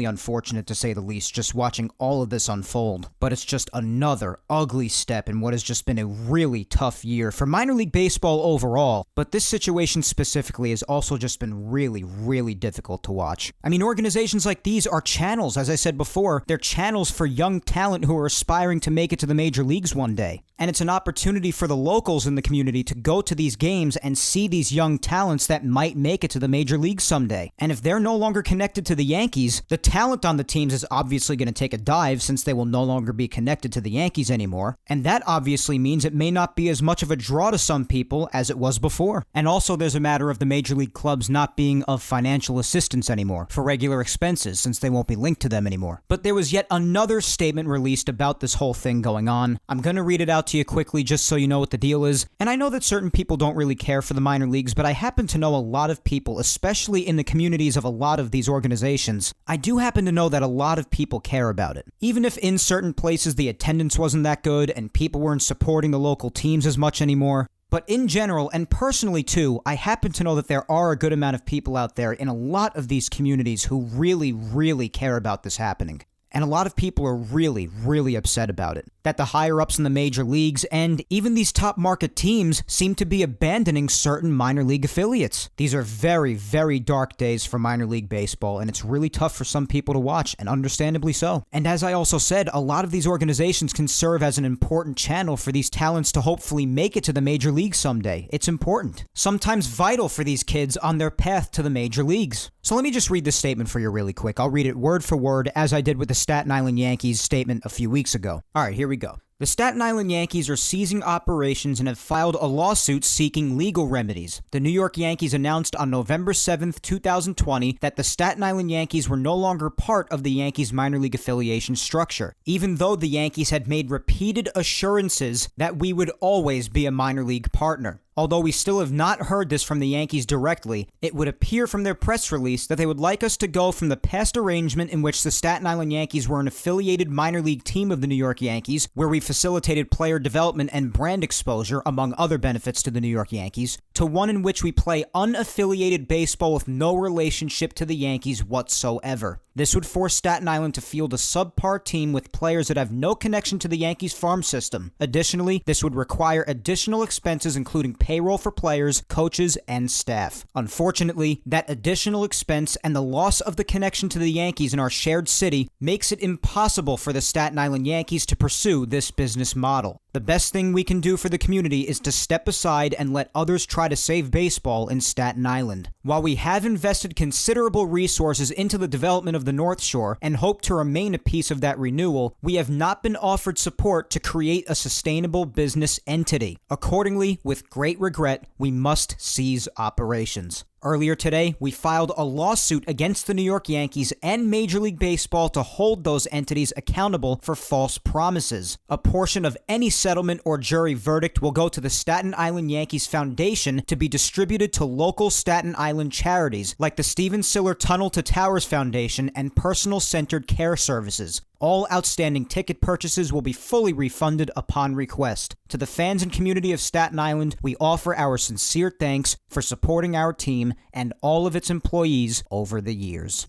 unfortunate, to say the least, just watching all of this unfold. But it's just another ugly step in what has just been a really tough year for minor league baseball overall. But this situation specifically has also just been really difficult to watch. I mean, organizations like these are channels, as I said before, they're channels for young talent who are aspiring to make it to the major leagues one day. And it's an opportunity for the locals in the community to go to these games and see these young talents that might make it to the major leagues someday. And if they're no longer connected to the Yankees, the talent on the teams is obviously going to take a dive since they will no longer be connected to the Yankees anymore. And that obviously means it may not be as much of a draw to some people as it was before. And also there's a matter of the major league clubs not being of financial assistance anymore for regular expenses since they won't be linked to them anymore. But there was yet another statement released about this whole thing going on. I'm going to read it out to you quickly just so you know what the deal is. And I know that certain people don't really care for the minor leagues, but I happen to know a lot of people, especially in the communities of a lot of these organizations. I do happen to know that a lot of people care about it. Even if in certain places the attendance wasn't that good and people weren't supporting the local teams as much anymore. But in general, and personally too, I happen to know that there are a good amount of people out there in a lot of these communities who really care about this happening. And a lot of people are really, really upset about it. That the higher-ups in the major leagues and even these top market teams seem to be abandoning certain minor league affiliates. These are very, very dark days for minor league baseball, and it's really tough for some people to watch, and understandably so. And as I also said, a lot of these organizations can serve as an important channel for these talents to hopefully make it to the major leagues someday. It's important. Sometimes vital for these kids on their path to the major leagues. So let me just read this statement for you really quick. I'll read it word for word as I did with the Staten Island Yankees statement a few weeks ago. All right, here we go. The Staten Island Yankees are ceasing operations and have filed a lawsuit seeking legal remedies. The New York Yankees announced on November 7th, 2020 that the Staten Island Yankees were no longer part of the Yankees minor league affiliation structure, even though the Yankees had made repeated assurances that we would always be a minor league partner. Although we still have not heard this from the Yankees directly, it would appear from their press release that they would like us to go from the past arrangement in which the Staten Island Yankees were an affiliated minor league team of the New York Yankees, where we facilitated player development and brand exposure, among other benefits to the New York Yankees, to one in which we play unaffiliated baseball with no relationship to the Yankees whatsoever. This would force Staten Island to field a subpar team with players that have no connection to the Yankees farm system. Additionally, this would require additional expenses including payroll for players, coaches, and staff. Unfortunately, that additional expense and the loss of the connection to the Yankees in our shared city makes it impossible for the Staten Island Yankees to pursue this business model. The best thing we can do for the community is to step aside and let others try to save baseball in Staten Island. While we have invested considerable resources into the development of the North Shore and hope to remain a piece of that renewal, we have not been offered support to create a sustainable business entity. Accordingly, with great regret, we must cease operations. Earlier today, we filed a lawsuit against the New York Yankees and Major League Baseball to hold those entities accountable for false promises. A portion of any settlement or jury verdict will go to the Staten Island Yankees Foundation to be distributed to local Staten Island charities like the Stephen Siller Tunnel to Towers Foundation and Personal Centered Care Services. All outstanding ticket purchases will be fully refunded upon request. To the fans and community of Staten Island, we offer our sincere thanks for supporting our team and all of its employees over the years.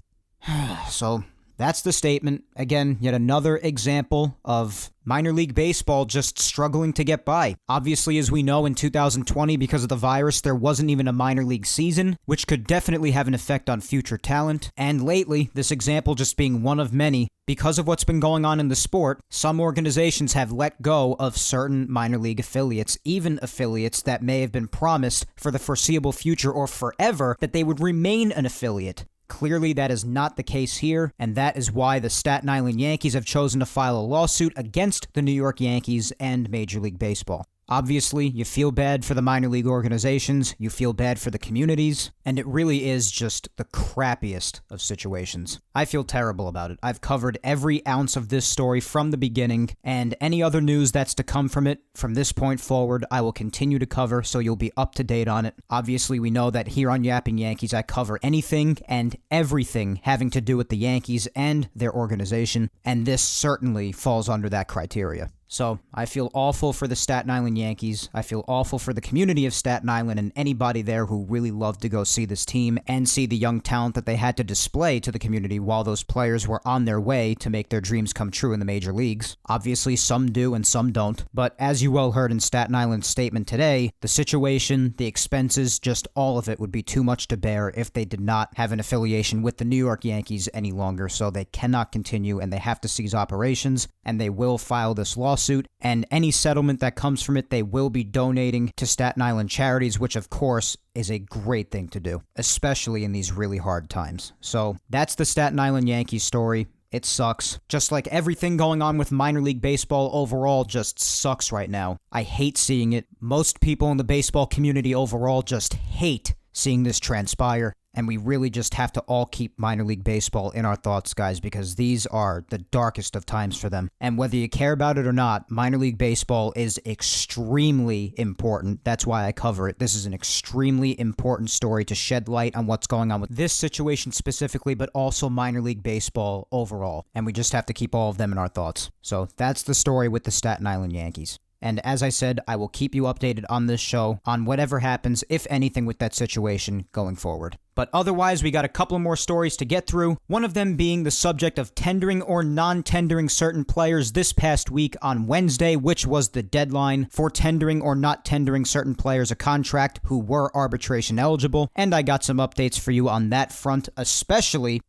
So, that's the statement. Again, yet another example of minor league baseball just struggling to get by. Obviously, as we know, in 2020, because of the virus, there wasn't even a minor league season, which could definitely have an effect on future talent. And lately, this example just being one of many, because of what's been going on in the sport, some organizations have let go of certain minor league affiliates, even affiliates that may have been promised for the foreseeable future or forever that they would remain an affiliate. Clearly, that is not the case here, and that is why the Staten Island Yankees have chosen to file a lawsuit against the New York Yankees and Major League Baseball. Obviously, you feel bad for the minor league organizations, you feel bad for the communities, and it really is just the crappiest of situations. I feel terrible about it. I've covered every ounce of this story from the beginning, and any other news that's to come from it, from this point forward, I will continue to cover, so you'll be up to date on it. Obviously, we know that here on Yapping Yankees, I cover anything and everything having to do with the Yankees and their organization, and this certainly falls under that criteria. So, I feel awful for the Staten Island Yankees, I feel awful for the community of Staten Island and anybody there who really loved to go see this team and see the young talent that they had to display to the community while those players were on their way to make their dreams come true in the major leagues. Obviously, some do and some don't, but as you well heard in Staten Island's statement today, the situation, the expenses, just all of it would be too much to bear if they did not have an affiliation with the New York Yankees any longer, so they cannot continue and they have to cease operations, and they will file this lawsuit. And any settlement that comes from it, they will be donating to Staten Island charities, which of course is a great thing to do, especially in these really hard times. So that's the Staten Island Yankees story. It sucks. Just like everything going on with minor league baseball overall just sucks right now. I hate seeing it. Most people in the baseball community overall just hate seeing this transpire. And we really just have to all keep minor league baseball in our thoughts, guys, because these are the darkest of times for them. And whether you care about it or not, minor league baseball is extremely important. That's why I cover it. This is an extremely important story to shed light on what's going on with this situation specifically, but also minor league baseball overall. And we just have to keep all of them in our thoughts. So that's the story with the Staten Island Yankees. And as I said, I will keep you updated on this show on whatever happens, if anything, with that situation going forward. But But otherwise, we got a couple more stories to get through, one of them being the subject of tendering or non-tendering certain players this past week on Wednesday, which was the deadline for tendering or not tendering certain players a contract who were arbitration eligible, and I got some updates for you on that front,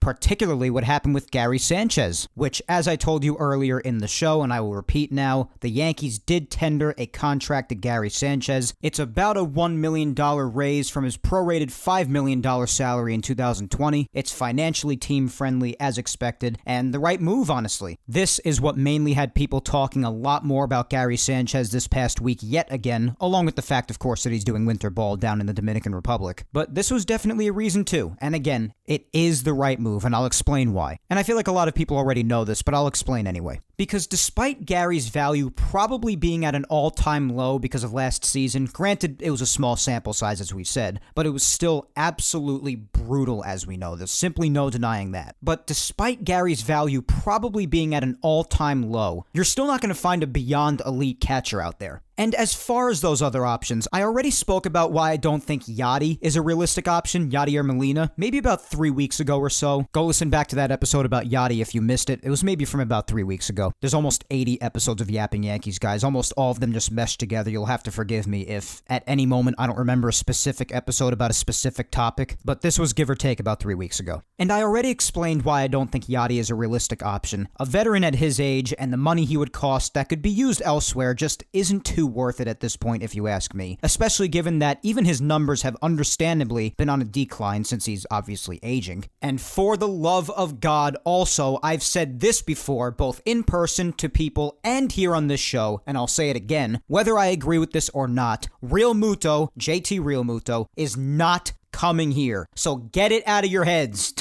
particularly what happened with Gary Sanchez, which, as I told you earlier in the show, and I will repeat now, the Yankees did tender a contract to Gary Sanchez. It's about a $1 million raise from his prorated $5 million salary in 2020. It's financially team-friendly as expected, and the right move, honestly. This is what mainly had people talking a lot more about Gary Sanchez this past week yet again, along with the fact, of course, that he's doing winter ball down in the Dominican Republic. But this was definitely a reason too, and again, it is the right move, and I'll explain why. And I feel like a lot of people already know this, but I'll explain anyway. Because despite Gary's value probably being at an all-time low because of last season, granted it was a small sample size as we said, but it was still absolutely brutal as we know. There's simply no denying that. But despite Gary's value probably being at an all-time low, you're still not going to find a beyond elite catcher out there. And as far as those other options, I already spoke about why I don't think Yachty is a realistic option, Yadier Molina, maybe about 3 weeks ago or so. Go listen back to that episode about Yachty if you missed it. It was maybe from about 3 weeks ago. There's almost 80 episodes of Yapping Yankees, guys. Almost all of them just meshed together. You'll have to forgive me if at any moment I don't remember a specific episode about a specific topic, but this was give or take about 3 weeks ago. And I already explained why I don't think Yachty is a realistic option. A veteran at his age and the money he would cost that could be used elsewhere just isn't too worth it at this point, if you ask me, especially given that even his numbers have understandably been on a decline since he's obviously aging. And for the love of God, also, I've said this before, both in person to people and here on this show, and I'll say it again, whether I agree with this or not, Real Muto, JT Real Muto, is not coming here. So get it out of your heads.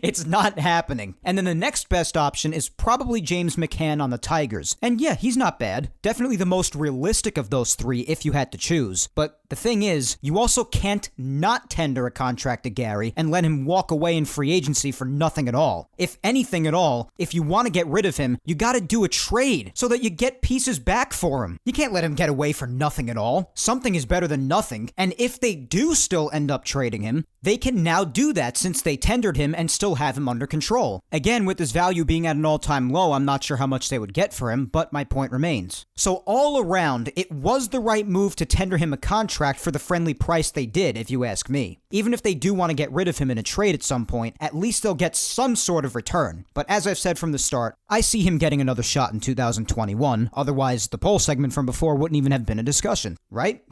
It's not happening. And then the next best option is probably James McCann on the Tigers. And yeah, he's not bad. Definitely the most realistic of those three if you had to choose. But the thing is, you also can't not tender a contract to Gary and let him walk away in free agency for nothing at all. If anything at all, if you want to get rid of him, you got to do a trade so that you get pieces back for him. You can't let him get away for nothing at all. Something is better than nothing. And if they do still end up trading him, they can now do that since they tendered him and still have him under control. Again, with his value being at an all-time low, I'm not sure how much they would get for him, but my point remains. So all around, it was the right move to tender him a contract for the friendly price they did, if you ask me. Even if they do want to get rid of him in a trade at some point, at least they'll get some sort of return. But as I've said from the start, I see him getting another shot in 2021, otherwise the poll segment from before wouldn't even have been a discussion, right?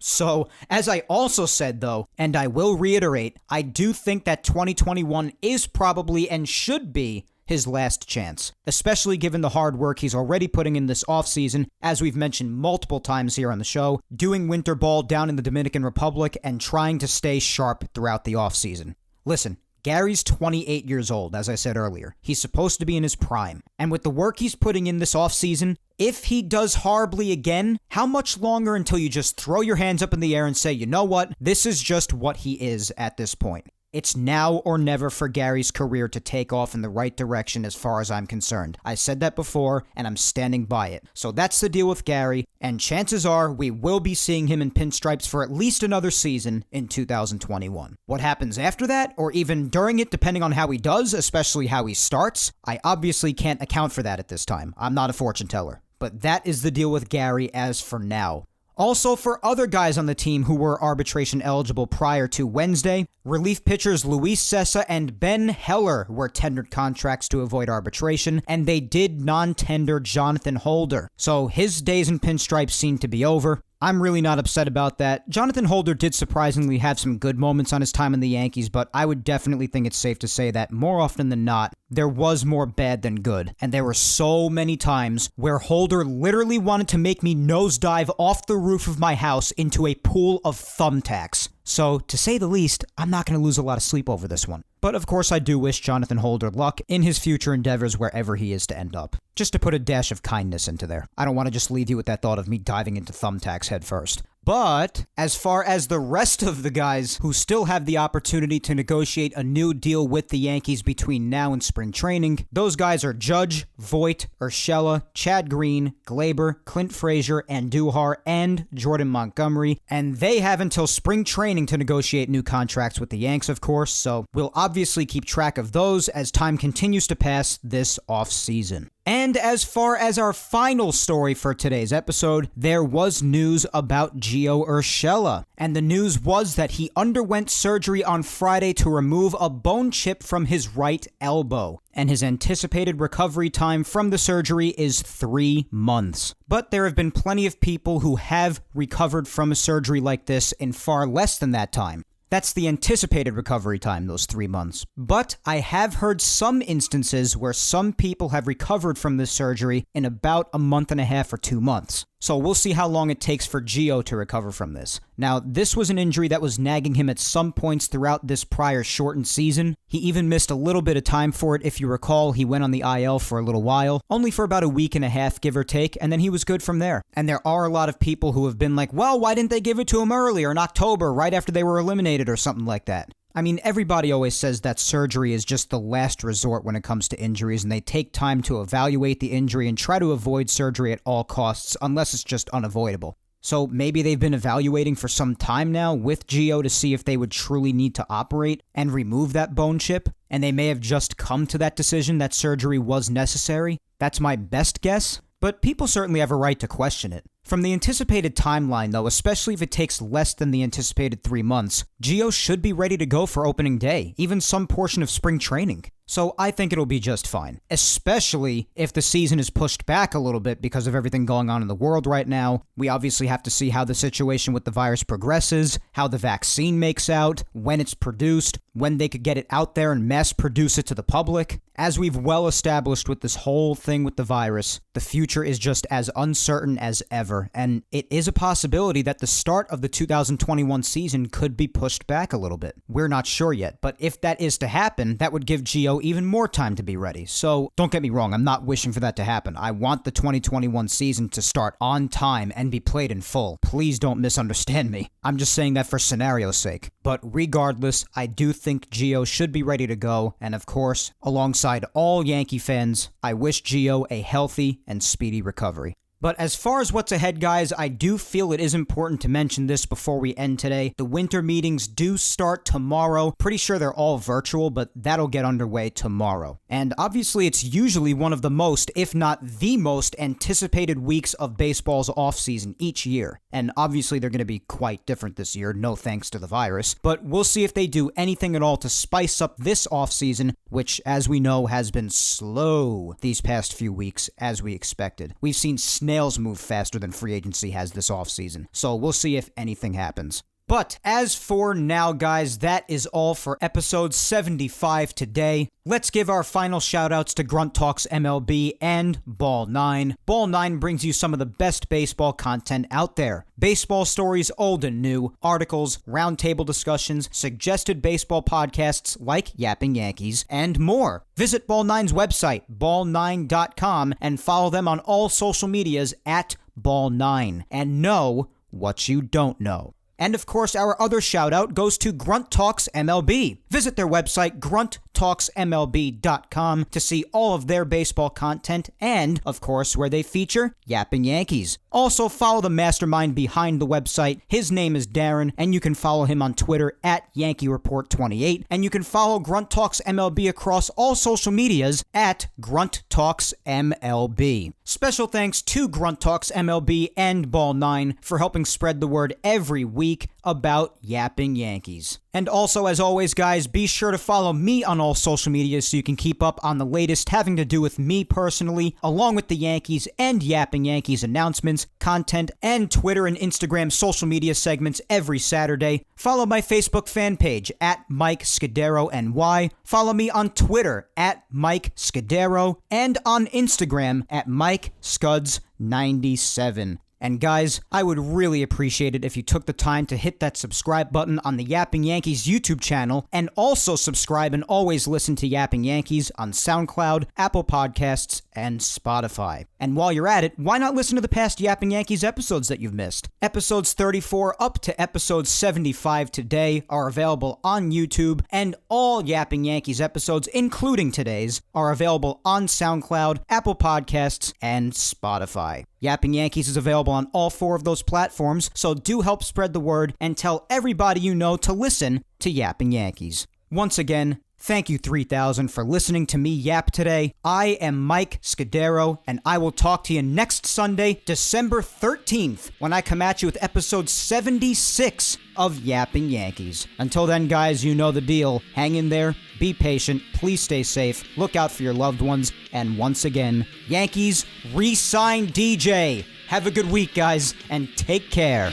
So, as I also said though, and I will reiterate, I do think that 2021 is probably and should be his last chance, especially given the hard work he's already putting in this offseason, as we've mentioned multiple times here on the show, doing winter ball down in the Dominican Republic and trying to stay sharp throughout the offseason. Listen, Gary's 28 years old, as I said earlier. He's supposed to be in his prime. And with the work he's putting in this offseason, if he does horribly again, how much longer until you just throw your hands up in the air and say, you know what, this is just what he is at this point. It's now or never for Gary's career to take off in the right direction as far as I'm concerned. I said that before, and I'm standing by it. So that's the deal with Gary, and chances are we will be seeing him in pinstripes for at least another season in 2021. What happens after that, or even during it, depending on how he does, especially how he starts, I obviously can't account for that at this time. I'm not a fortune teller. But that is the deal with Gary as for now. Also, for other guys on the team who were arbitration eligible prior to Wednesday, relief pitchers Luis Cessa and Ben Heller were tendered contracts to avoid arbitration, and they did non-tender Jonathan Holder. So his days in pinstripes seem to be over. I'm really not upset about that. Jonathan Holder did surprisingly have some good moments on his time in the Yankees, but I would definitely think it's safe to say that more often than not, there was more bad than good. And there were so many times where Holder literally wanted to make me nosedive off the roof of my house into a pool of thumbtacks. So, to say the least, I'm not going to lose a lot of sleep over this one. But of course I do wish Jonathan Holder luck in his future endeavors wherever he is to end up. Just to put a dash of kindness into there. I don't want to just leave you with that thought of me diving into thumbtacks head first. But as far as the rest of the guys who still have the opportunity to negotiate a new deal with the Yankees between now and spring training, those guys are Judge, Voit, Urshela, Chad Green, Glaber, Clint Frazier, Andujar, and Jordan Montgomery, and they have until spring training to negotiate new contracts with the Yanks, of course, so we'll obviously keep track of those as time continues to pass this offseason. And as far as our final story for today's episode, there was news about Gio Urshela. And the news was that he underwent surgery on Friday to remove a bone chip from his right elbow. And his anticipated recovery time from the surgery is 3 months. But there have been plenty of people who have recovered from a surgery like this in far less than that time. That's the anticipated recovery time, those 3 months. But I have heard some instances where some people have recovered from this surgery in about a month and a half or 2 months. So we'll see how long it takes for Gio to recover from this. Now, this was an injury that was nagging him at some points throughout this prior shortened season. He even missed a little bit of time for it. If you recall, he went on the IL for a little while, only for about a week and a half, give or take, and then he was good from there. And there are a lot of people who have been like, well, why didn't they give it to him earlier in October, right after they were eliminated or something like that? I mean, everybody always says that surgery is just the last resort when it comes to injuries, and they take time to evaluate the injury and try to avoid surgery at all costs, unless it's just unavoidable. So maybe they've been evaluating for some time now with Gio to see if they would truly need to operate and remove that bone chip, and they may have just come to that decision that surgery was necessary. That's my best guess, but people certainly have a right to question it. From the anticipated timeline, though, especially if it takes less than the anticipated 3 months, Gio should be ready to go for opening day, even some portion of spring training. So I think it'll be just fine, especially if the season is pushed back a little bit because of everything going on in the world right now. We obviously have to see how the situation with the virus progresses, how the vaccine makes out, when it's produced, when they could get it out there and mass produce it to the public. As we've well established with this whole thing with the virus, the future is just as uncertain as ever, and it is a possibility that the start of the 2021 season could be pushed back a little bit. We're not sure yet, but if that is to happen, that would give Gio even more time to be ready. So don't get me wrong, I'm not wishing for that to happen. I want the 2021 season to start on time and be played in full. Please don't misunderstand me. I'm just saying that for scenario's sake. But regardless, I do think Gio should be ready to go, and of course, alongside all Yankee fans, I wish Gio a healthy and speedy recovery. But as far as what's ahead, guys, I do feel it is important to mention this before we end today. The winter meetings do start tomorrow. Pretty sure they're all virtual, but that'll get underway tomorrow. And obviously, it's usually one of the most, if not the most, anticipated weeks of baseball's offseason each year. And obviously, they're going to be quite different this year, no thanks to the virus. But we'll see if they do anything at all to spice up this offseason, which, as we know, has been slow these past few weeks, as we expected. We've seen snails move faster than free agency has this offseason, so we'll see if anything happens. But as for now, guys, that is all for episode 75 today. Let's give our final shoutouts to Grunt Talks MLB and Ball 9. Ball 9 brings you some of the best baseball content out there. Baseball stories old and new, articles, roundtable discussions, suggested baseball podcasts like Yapping Yankees, and more. Visit Ball 9's website, ball9.com, and follow them on all social medias at Ball9, and know what you don't know. And of course, our other shout out goes to Grunt Talks MLB. Visit their website, grunttalksmlb.com, to see all of their baseball content and, of course, where they feature Yapping Yankees. Also, follow the mastermind behind the website. His name is Darren, and you can follow him on Twitter at YankeeReport28, and you can follow Grunt Talks MLB across all social medias at Grunt Talks MLB. Special thanks to Grunt Talks MLB and Ball 9 for helping spread the word every week about Yapping Yankees. And also, as always, guys, be sure to follow me on all social media so you can keep up on the latest having to do with me personally, along with the Yankees and Yapping Yankees announcements, content, and Twitter and Instagram social media segments every Saturday. Follow my Facebook fan page at Mike Scudiero NY. Follow me on Twitter at Mike Scudiero and on Instagram at Mike Scuds97. And guys, I would really appreciate it if you took the time to hit that subscribe button on the Yapping Yankees YouTube channel, and also subscribe and always listen to Yapping Yankees on SoundCloud, Apple Podcasts, and Spotify. And while you're at it, why not listen to the past Yapping Yankees episodes that you've missed? Episodes 34 up to episode 75 today are available on YouTube, and all Yapping Yankees episodes, including today's, are available on SoundCloud, Apple Podcasts, and Spotify. Yapping Yankees is available on all 4 of those platforms, so do help spread the word and tell everybody you know to listen to Yapping Yankees. Once again, thank you 3000 for listening to me yap today. I am Mike Scudiero, and I will talk to you next Sunday, December 13th, when I come at you with episode 76 of Yapping Yankees. Until then, guys, you know the deal. Hang in there, be patient, please stay safe, look out for your loved ones, and once again, Yankees, re-sign DJ. Have a good week, guys, and take care.